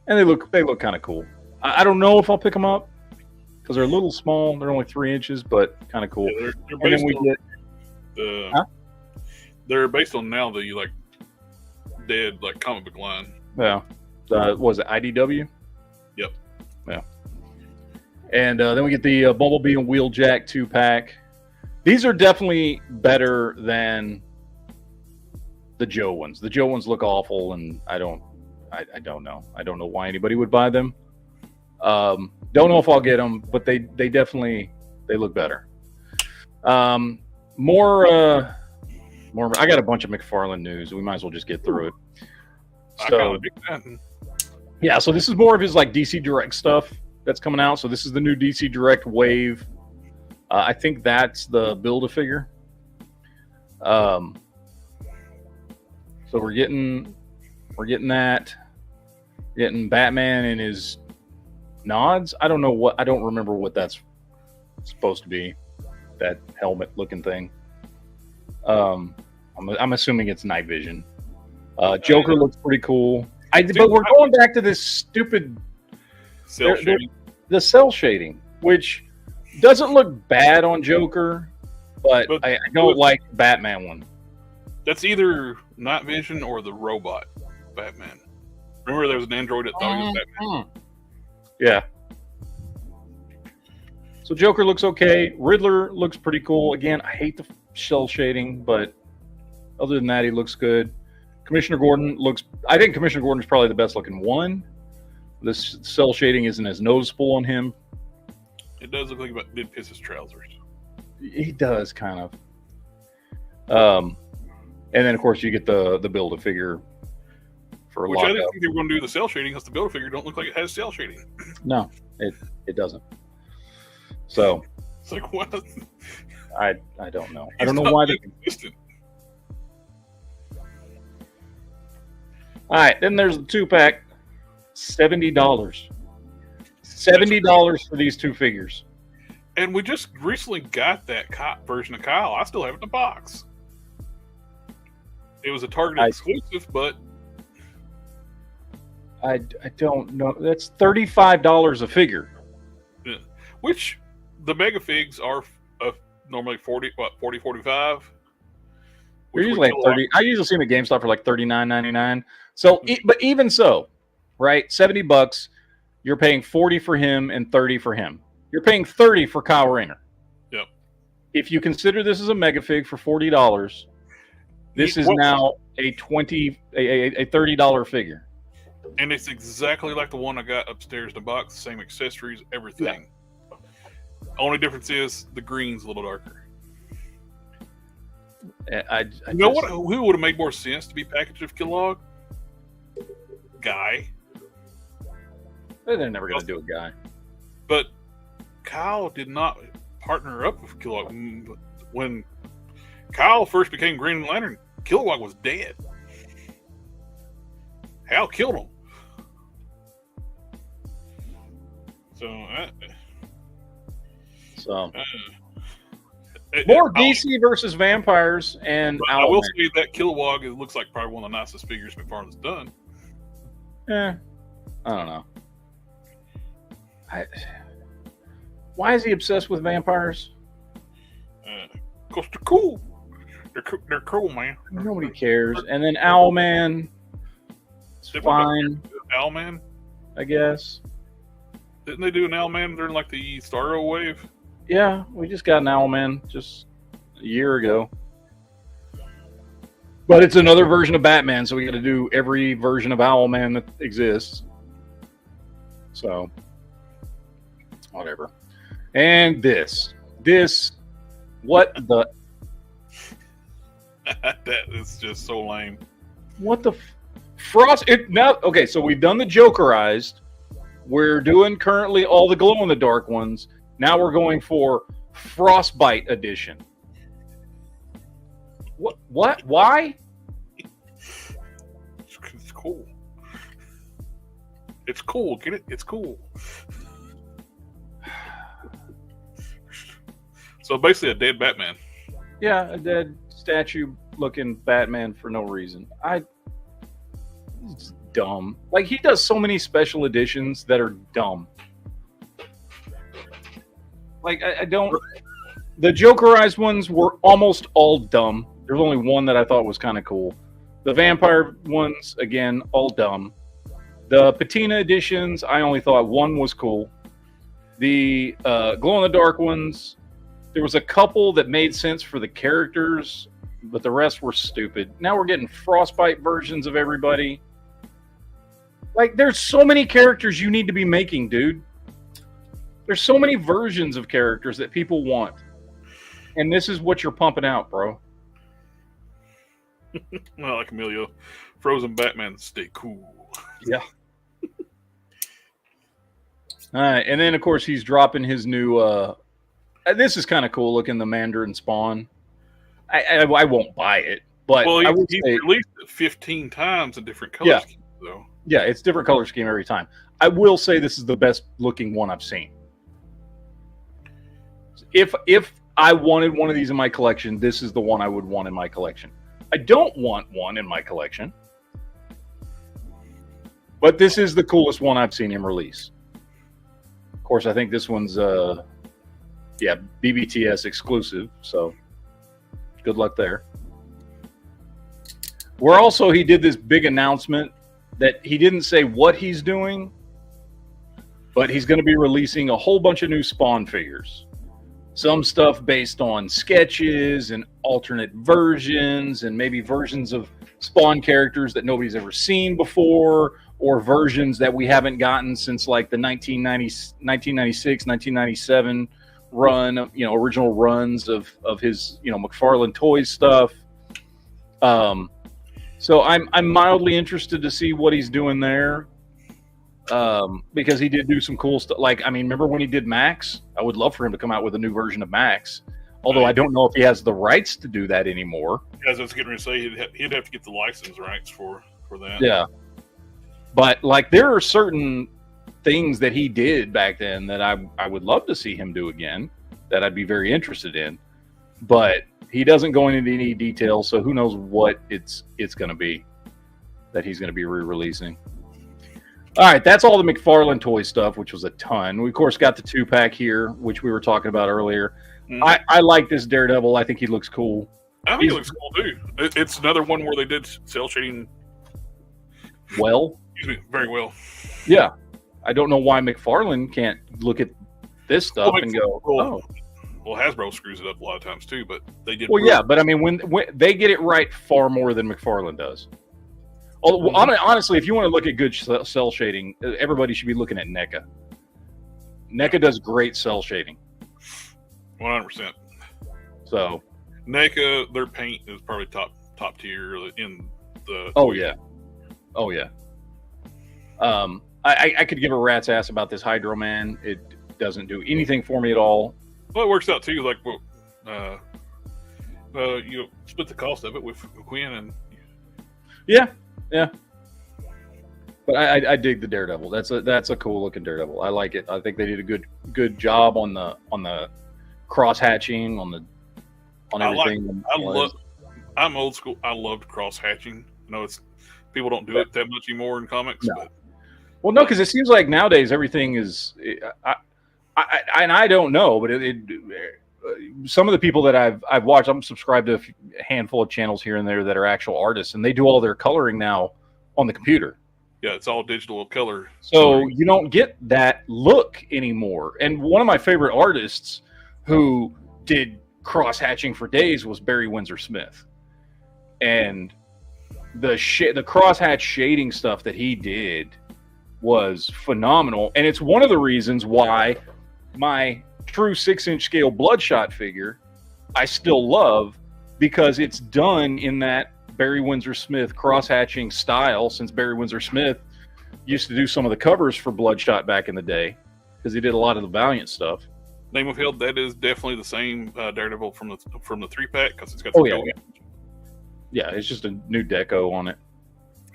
And they look kind of cool. I don't know if I'll pick them up because they're a little small. They're only 3 inches, but kind of cool. Yeah, they're And based then we on get they're based on now the dead comic book line. was it IDW? Yep. Yeah. And then we get the Bumblebee and Wheeljack 2-pack. These are definitely better than the Joe ones. The Joe ones look awful, and I don't know. I don't know why anybody would buy them. Don't know if I'll get them, but they definitely look better. More. I got a bunch of McFarlane news. We might as well just get through it. So yeah, so this is more of his DC Direct stuff that's coming out. So this is the new DC Direct Wave. I think that's the Build-A-Figure. So we're getting that. Getting Batman in his nods. I don't remember what that's supposed to be. That helmet-looking thing. I'm assuming it's night vision. Joker looks pretty cool. But we're going back to this stupid cell shading. The cell shading, which doesn't look bad on Joker, but I don't like the Batman one. That's either night vision or the robot Batman. Remember there was an android that thought he was Batman? Yeah. So Joker looks okay. Riddler looks pretty cool. Again, I hate the cell shading, but other than that, he looks good. Commissioner Gordon I think Commissioner Gordon is probably the best looking one. This cell shading isn't as noticeable on him. It does look like he did piss his trousers. He does, kind of. And then, of course, you get the Build-A-Figure for a Which lockup. I didn't think they were going to do the cell shading because the Build-A-Figure don't look like it has cell shading. No, it doesn't. So it's like, what? I don't know. I don't know why they consistent. All right, then there's the 2-pack, $70. $70 for these 2 figures. And we just recently got that version of Kyle. I still have it in the box. It was a Target exclusive, but I don't know. That's $35 a figure. Yeah. Which the Mega Figs are normally 40, 45. They're usually like 30. I usually see them at GameStop for like $39.99. So, but even so, right? $70. You're paying 40 for him and 30 for him. You're paying 30 for Kyle Rayner. Yep. If you consider this as a Mega Fig for $40, this is now a $30 figure. And it's exactly like the one I got upstairs in the box. Same accessories, everything. Yeah. Only difference is the green's a little darker. You know what? Who would have made more sense to be packaged with Kilowog? Guy. They're never going to do a Guy. But Kyle did not partner up with Kilowog. When Kyle first became Green Lantern, Kilowog was dead. Hal killed him. So more DC versus vampires, and I will say that Kilowog, it looks like probably one of the nicest figures McFarlane's done. I don't know. Why is he obsessed with vampires? Because they're cool. They're cool, man. Nobody cares. And then Owlman, it's fine. Owlman, I guess. didn't they do an Owlman during like the Starro wave? Yeah, we just got an Owlman just a year ago. But it's another version of Batman, so we got to do every version of Owlman that exists. So, whatever. And this, what the? That is just so lame. What the Frost? Now, okay, so we've done the Jokerized. We're doing currently all the glow in the dark ones. Now we're going for Frostbite edition. What? Why? It's cool. It's cool. Get it? It's cool. So basically, a dead Batman. Yeah, a dead statue-looking Batman for no reason. It's dumb. Like, he does so many special editions that are dumb. Like, I don't... The Jokerized ones were almost all dumb. There's only one that I thought was kind of cool. The vampire ones, again, all dumb. The patina editions, I only thought one was cool. The glow-in-the-dark ones, there was a couple that made sense for the characters, but the rest were stupid. Now we're getting Frostbite versions of everybody. Like, there's so many characters you need to be making, dude. There's so many versions of characters that people want. And this is what you're pumping out, bro. Well, like Emilio, Frozen Batman, stay cool. Yeah. All right, and then of course he's dropping his new. This is kind of cool looking, the Mandarin Spawn. I won't buy it, but well, I would he's say, released it 15 times in different color schemes, though. Yeah, it's different color scheme every time. I will say this is the best looking one I've seen. If I wanted one of these in my collection, this is the one I would want in my collection. I don't want one in my collection, but this is the coolest one I've seen him release. Of course, I think this one's BBTS exclusive, so good luck there. He did this big announcement that he didn't say what he's doing, but he's going to be releasing a whole bunch of new Spawn figures. Some stuff based on sketches and alternate versions, and maybe versions of Spawn characters that nobody's ever seen before, or versions that we haven't gotten since like the 1996, 1997 run, original runs of his, McFarlane Toys stuff. So I'm mildly interested to see what he's doing there. Because he did do some cool stuff. Like, I mean, remember when he did Max? I would love for him to come out with a new version of Max. Although I don't know if he has the rights to do that anymore. As I was getting ready to say, he'd have to get the license rights for that. Yeah. But, like, there are certain things that he did back then that I would love to see him do again, that I'd be very interested in. But he doesn't go into any details, so who knows what it's going to be that he's going to be re-releasing. All right, that's all the McFarlane Toy stuff, which was a ton. We, of course, got the 2-pack here, which we were talking about earlier. Mm-hmm. I like this Daredevil. I think he looks cool. I think he looks cool, too. It's another one where they did cell shading well. Excuse me, very well. Yeah. I don't know why McFarlane can't look at this stuff and go, oh. Well, Hasbro screws it up a lot of times, too, but they did. Well, yeah, but I mean, when they get it right far more than McFarlane does. Honestly, if you want to look at good cell shading, everybody should be looking at NECA. NECA does great cell shading. 100%. So, NECA, their paint is probably top tier in the. Oh yeah. I could give a rat's ass about this Hydro Man. It doesn't do anything for me at all. Well, it works out too. Like, split the cost of it with Quinn and. Yeah. But I dig the Daredevil. That's a cool looking Daredevil. I like it. I think they did a good job on the cross hatching on everything. I'm old school. I loved cross hatching. People don't do it that much anymore in comics. No. But, well, no, because it seems like nowadays everything is. I don't know, but some of the people that I've watched, I'm subscribed to a handful of channels here and there that are actual artists, and they do all their coloring now on the computer. Yeah, it's all digital color. So you don't get that look anymore. And one of my favorite artists who did cross hatching for days was Barry Windsor Smith. And the cross hatch shading stuff that he did was phenomenal. And it's one of the reasons why my true 6-inch scale Bloodshot figure I still love, because it's done in that Barry Windsor Smith cross hatching style, since Barry Windsor Smith used to do some of the covers for Bloodshot back in the day, because he did a lot of the Valiant stuff. Name of Held, that is definitely the same Daredevil from the 3-pack, because it's got the yeah, it's just a new deco on it.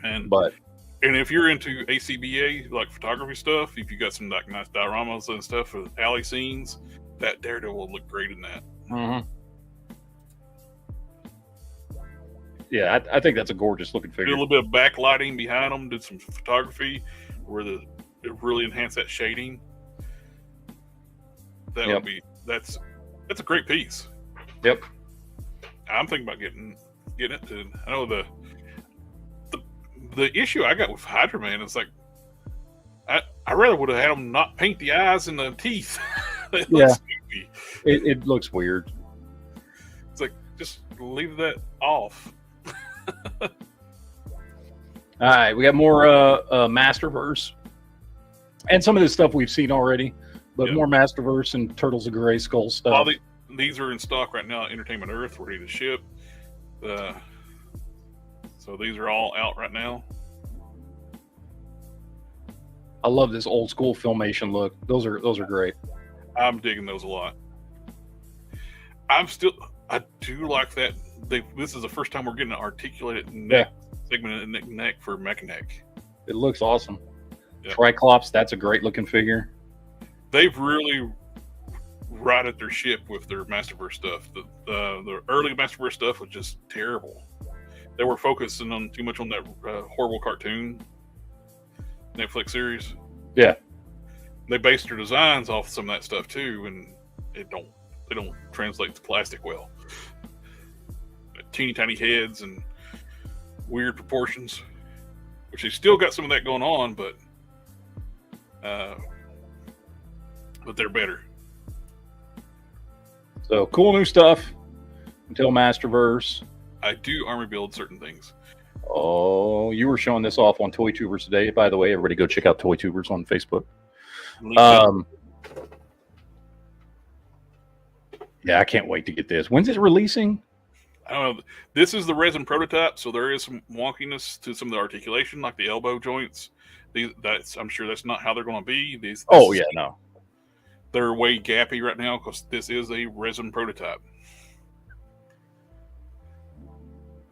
And but if you're into ACBA, like photography stuff, if you got some like nice dioramas and stuff for alley scenes, that Daredevil will look great in that. Mm-hmm. Yeah, I think that's a gorgeous looking figure. Did a little bit of backlighting behind them, did some photography where it really enhanced that shading. That would be that's a great piece. Yep. I'm thinking about getting it to. I know the issue I got with Hydra Man is like I rather would have had them not paint the eyes and the teeth. It looks goofy. It looks weird. It's like just leave that off. All right, we got more Masterverse, and some of this stuff we've seen already, but more Masterverse and Turtles of Gray Skull stuff. These are in stock right now at Entertainment Earth, ready to ship. So these are all out right now. I love this old school filmation look. Those are great. I'm digging those a lot. I do like that. This is the first time we're getting an articulated neck segment in neck for Mechanic. It looks awesome. Yeah. Triclops, that's a great looking figure. They've really righted their ship with their Masterverse stuff. The early Masterverse stuff was just terrible. They were focusing on too much on that horrible cartoon Netflix series. Yeah, they based their designs off some of that stuff too, and they don't translate to plastic well. Teeny tiny heads and weird proportions, which they still got some of that going on, but they're better. So cool new stuff until Masterverse. I do army build certain things. Oh, you were showing this off on Toy Tubers today. By the way, everybody go check out Toy Tubers on Facebook. Yeah, I can't wait to get this. When's it releasing? I don't know. This is the resin prototype, so there is some wonkiness to some of the articulation, like the elbow joints. I'm sure that's not how they're going to be. No. They're way gappy right now because this is a resin prototype.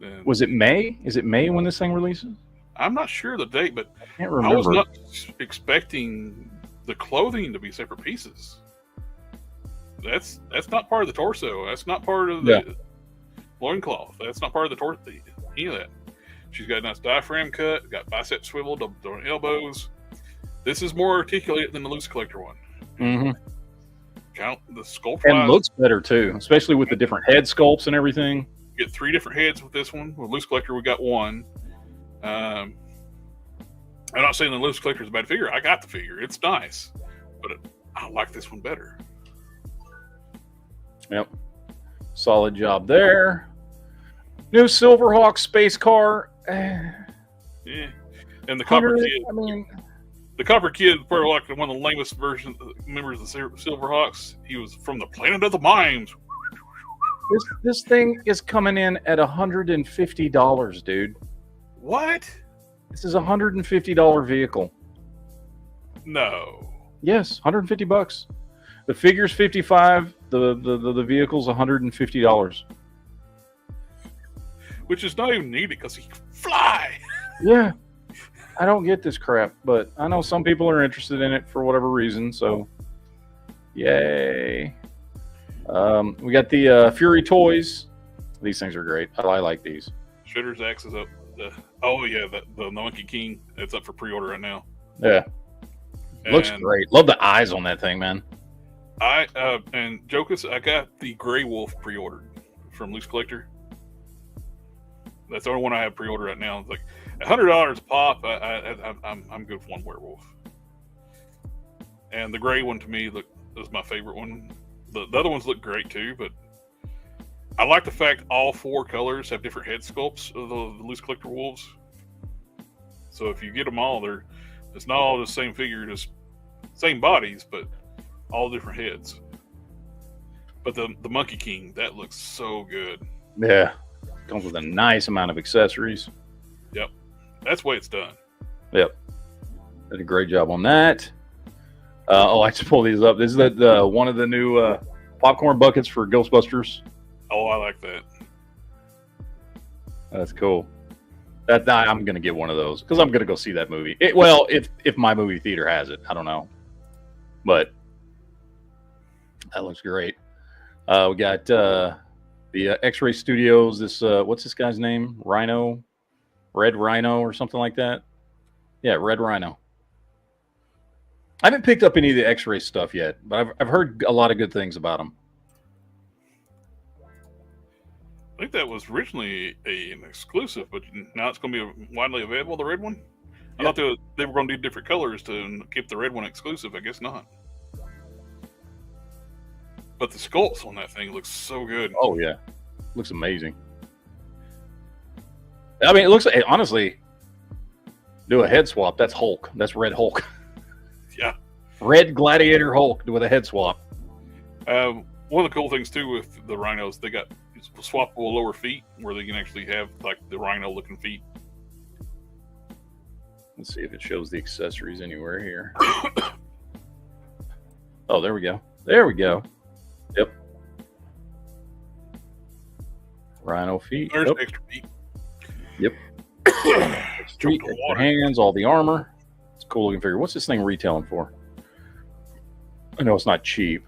And was it May? Is it May when this thing releases? I'm not sure the date, but I can't remember. I was not expecting the clothing to be separate pieces. That's not part of the torso. That's not part of the loincloth. That's not part of the torso. Any of that. She's got a nice diaphragm cut, got bicep swivel, double elbows. This is more articulated than the Loose Collector one. Mm-hmm. Count the sculpt. And looks better too, especially with the different head sculpts and everything. You get 3 different heads with this one. With Loose Collector, we got 1. I'm not saying the Loose Collector is a bad figure. I got the figure. It's nice. But I like this one better. Yep. Solid job there. New Silverhawk space car. Yeah. And the Copper Kid. The Copper Kid, probably like one of the lamest members of the Silverhawks. He was from the planet of the mimes. This thing is coming in at $150, dude. What? This is a $150 vehicle. No. Yes, $150. The figure's $55. The vehicle's $150. Which is not even needed because he can fly. Yeah. I don't get this crap, but I know some people are interested in it for whatever reason, so yay. We got the Fury toys. These things are great. I like these. Shredder's axe is up. The Monkey King. It's up for pre-order right now. Yeah. Looks great. Love the eyes on that thing, man. And Jokus, I got the Grey Wolf pre-ordered from Loose Collector. That's the only one I have pre-ordered right now. It's like $100 a pop. I'm good for one werewolf. And the gray one to me is my favorite one. The other ones look great too, but I like the fact all 4 colors have different head sculpts of the loose collector wolves. So if you get them all, it's not all the same figure, just same bodies, but all different heads. But the Monkey King, that looks so good. Yeah, comes with a nice amount of accessories. Yep, that's the way it's done. Yep, did a great job on that. I like to pull these up. This is the one of the new popcorn buckets for Ghostbusters. Oh, I like that. That's cool. I'm gonna get one of those because I'm gonna go see that movie. If my movie theater has it, I don't know, but that looks great. We got the X-Ray Studios. This what's this guy's name? Red Rhino, or something like that. Yeah, Red Rhino. I haven't picked up any of the X-Ray stuff yet, but I've heard a lot of good things about them. I think that was originally an exclusive, but now it's going to be widely available, the red one? I thought they were going to do different colors to keep the red one exclusive. I guess not. But the sculpts on that thing looks so good. Oh, yeah. Looks amazing. I mean, it looks like, honestly, do a head swap. That's Hulk. That's Red Hulk. Yeah. Red Gladiator Hulk with a head swap. One of the cool things, too, with the rhinos, they got swappable lower feet where they can actually have, like, the rhino-looking feet. Let's see if it shows the accessories anywhere here. Oh, there we go. There we go. Yep. Rhino feet. There's Yep. extra feet. Yep. Feet, extra hands, all the armor. It's a cool looking figure. What's this thing retailing for? I know it's not cheap.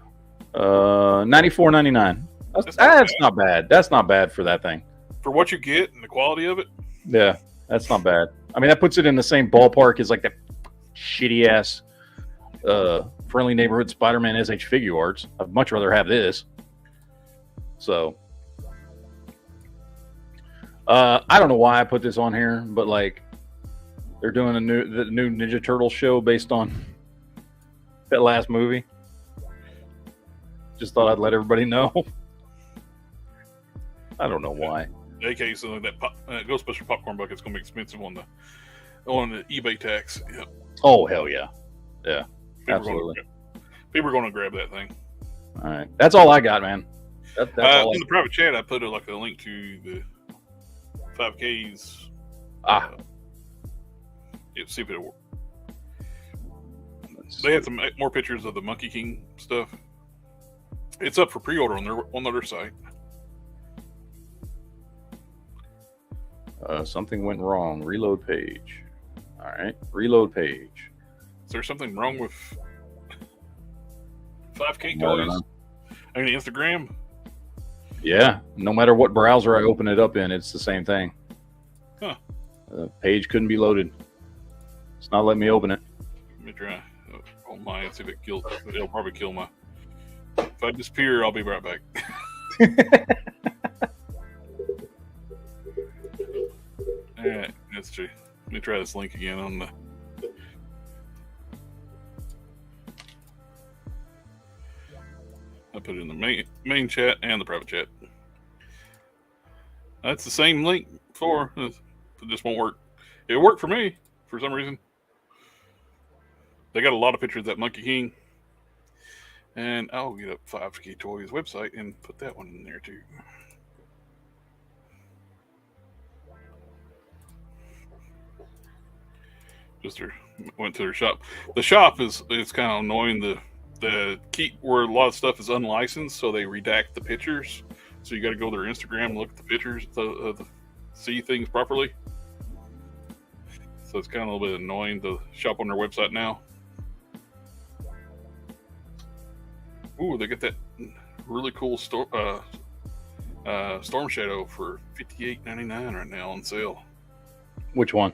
$94.99. That's not bad. That's not bad for that thing. For what you get and the quality of it. Yeah, that's not bad. I mean, that puts it in the same ballpark as like that shitty ass Friendly Neighborhood Spider-Man SH Figure Arts. I'd much rather have this. So, I don't know why I put this on here, but like, they're doing the new Ninja Turtle show based on that last movie. Just thought I'd let everybody know. I don't know why. AK, so that Ghostbuster popcorn bucket's gonna be expensive on the eBay tax. Yep. Oh hell yeah, yeah, People absolutely. People are gonna grab that thing. All right, that's all I got, man. That's all. In the private chat, I put a link to the 5Ks. See if it'll work. They had some more pictures of the Monkey King stuff. It's up for pre-order on their site. Something went wrong. Reload page. All right, reload page. Is there something wrong with 5K toys? I mean, Instagram? Yeah, no matter what browser I open it up in, it's the same thing. Huh. The page couldn't be loaded. It's not letting me open it. Let me try on mine, see if it kills. It'll probably kill my. If I disappear, I'll be right back. Alright, that's true. Let me try this link again on the. I put it in the main chat and the private chat. That's the same link for. It just won't work. It worked for me for some reason. They got a lot of pictures of that Monkey King. And I'll get up 5K Toys website and put that one in there too. Went to their shop. The shop is kind of annoying. The key where a lot of stuff is unlicensed, so they redact the pictures. So you got to go to their Instagram and look at the pictures to see things properly. So it's kind of a little bit annoying to shop on their website now. Ooh, they got that really cool Storm Shadow for $58.99 right now on sale. Which one?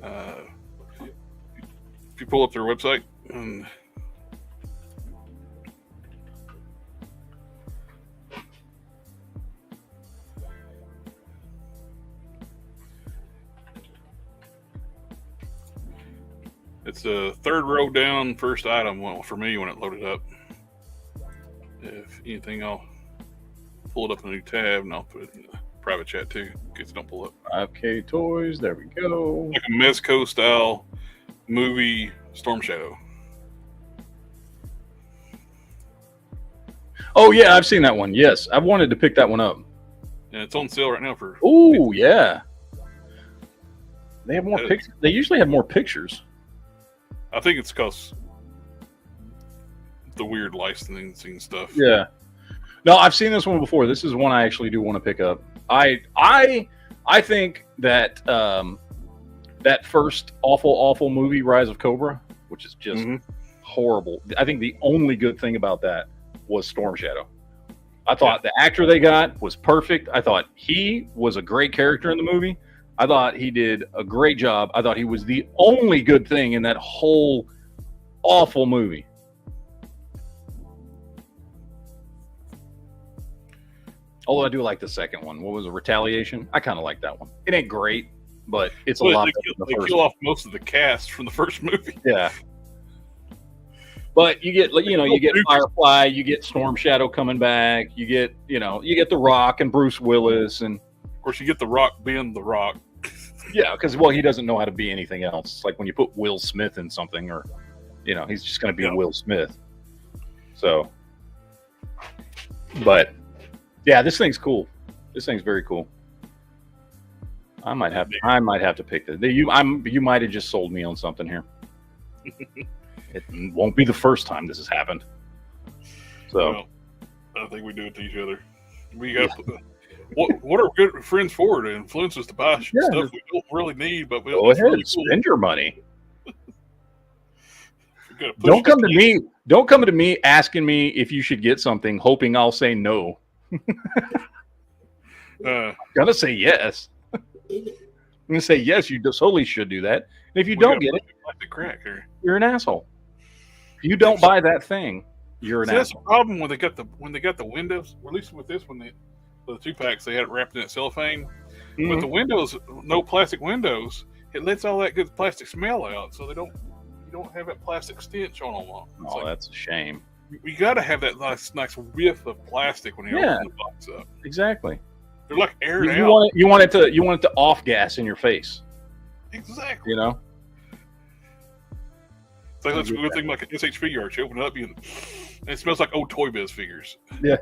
If you pull up their website, and It's the third row down, first item for me when it loaded up. If anything, I'll pull it up in a new tab and I'll put it in the private chat too, in case it don't pull up. 5K toys. There we go. Like a Mezco style movie Storm Shadow. Oh yeah, I've seen that one. Yes, I've wanted to pick that one up. And it's on sale right now for. Oh yeah. They have more pictures. They usually have more pictures. I think it's because the weird licensing stuff. Yeah. No, I've seen this one before. This is one I actually do want to pick up. I think that that first awful movie, Rise of Cobra, which is just horrible. I think the only good thing about that was Storm Shadow. I thought the actor they got was perfect. I thought he was a great character in the movie. I thought he did a great job. I thought he was the only good thing in that whole awful movie. Although I do like the second one. What was it, Retaliation? I kind of like that one. It ain't great, but it's a lot better than the first. They kill off most of the cast from the first movie. Yeah. But you get, you get Firefly, you get Storm Shadow coming back, you get The Rock and Bruce Willis, and of course you get The Rock being The Rock. Yeah, because he doesn't know how to be anything else. It's like when you put Will Smith in something, or he's just going to be Will Smith. So, but yeah, this thing's cool. This thing's very cool. I might have to pick this. You might have just sold me on something here. It won't be the first time this has happened. So, well, I think we do it to each other. We got what are good friends for to influence us to buy stuff we don't really need, but go ahead, really cool. Spend your money. Don't come to me asking me if you should get something, hoping I'll say no. I'm gonna say yes. I'm gonna say yes. You totally should do that. And if you don't get it, you're an asshole. If you don't buy that thing, you're an asshole. That's the problem when they got the windows. Or at least with this one, the 2-packs, they had it wrapped in that cellophane. Mm-hmm. But the windows, no plastic windows, it lets all that good plastic smell out, so you don't have that plastic stench on them. Oh, that's a shame. You got to have that nice whiff of plastic when you open the box up. Exactly. They're like aired out. You want it to off gas in your face. Exactly. It's like that's a good thing, like an SH figure art. You open it up, and it smells like old Toy Biz figures. Yeah.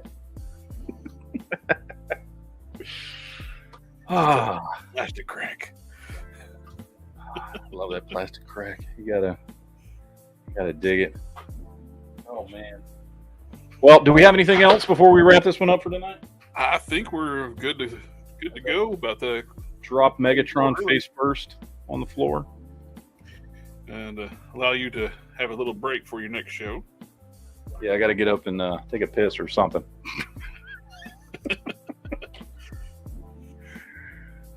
Plastic crack. I love that plastic crack. You gotta dig it. Oh man. Well, do we have anything else before we wrap this one up for tonight? I think we're good to go about the drop Megatron face first on the floor. And allow you to have a little break for your next show. Yeah, I got to get up and take a piss or something.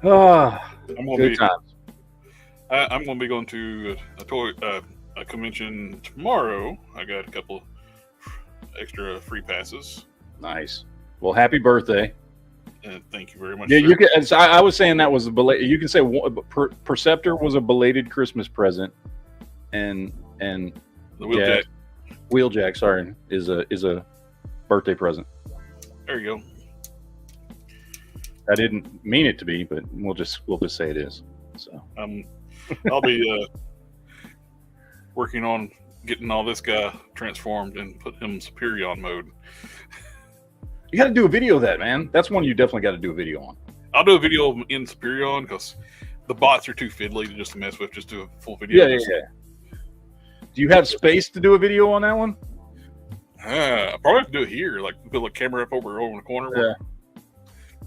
Good times. I'm going to be going to a convention tomorrow. I got a couple extra free passes. Nice. Well, happy birthday. Thank you very much. Yeah, sir. You can. I was saying that was a belated. You can say Perceptor was a belated Christmas present, and the Wheeljack. Wheeljack, sorry, is a birthday present. There you go. I didn't mean it to be, but we'll just say it is. So I'll be working on getting all this guy transformed and put him in Superion mode. You got to do a video of that, man. That's one you definitely got to do a video on. I'll do a video of him in Superion because the bots are too fiddly to just mess with. Just do a full video. Yeah. Do you have space to do a video on that one? I probably have to do it here, like put a camera up over in the corner. Yeah.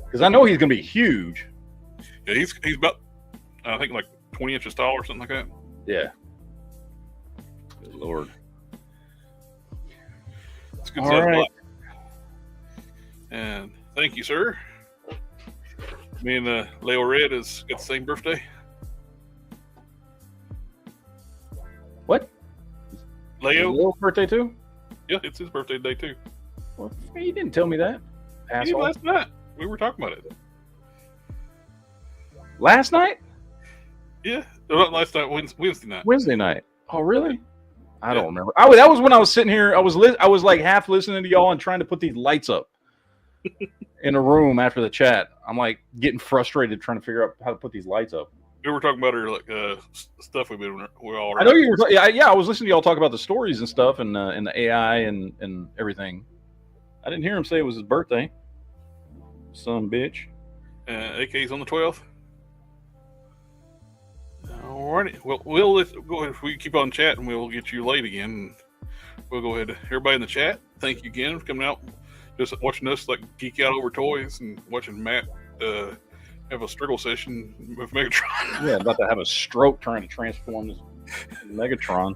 Because I know he's going to be huge. Yeah, he's about, I think, like 20 inches tall or something like that. Yeah. Good Lord. It's good. All right. And thank you, sir. Me and Leo Red has got the same birthday. What? Leo's birthday too? Yeah, it's his birthday today too. Well, you didn't tell me that. Asshole. Last night. We were talking about it. Last night? Yeah. Not last night, Wednesday night. Wednesday night. Oh, really? I don't remember. That was when I was sitting here. I was like half listening to y'all and trying to put these lights up in a room after the chat. I'm like getting frustrated trying to figure out how to put these lights up. We were talking about our stuff we're all. I know you were. Yeah. I was listening to y'all talk about the stories and stuff and the AI and everything. I didn't hear him say it was his birthday. Son bitch. AK's on the 12th. Alrighty. Well, we'll go ahead. If we keep on chatting, we'll get you late again. We'll go ahead. Everybody in the chat, thank you again for coming out, just watching us like geek out over toys and watching Matt have a struggle session with Megatron. Yeah, about to have a stroke trying to transform this Megatron.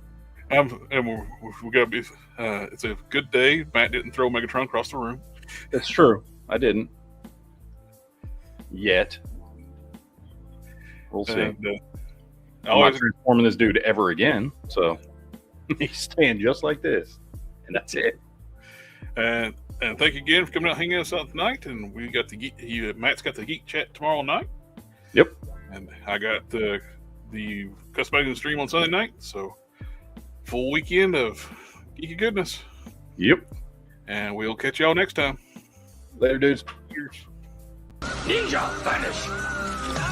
And we got to be. It's a good day. Matt didn't throw Megatron across the room. That's true. I didn't. Yet. We'll see. And, I'm not transforming this dude ever again, so he's staying just like this, and that's it. And thank you again for coming out hanging us out tonight. And we got the geek. Matt's got the geek chat tomorrow night. Yep. And I got the customizing stream on Sunday night. So full weekend of geeky goodness. Yep. And we'll catch y'all next time. Later, dudes. Cheers. Ninja vanish.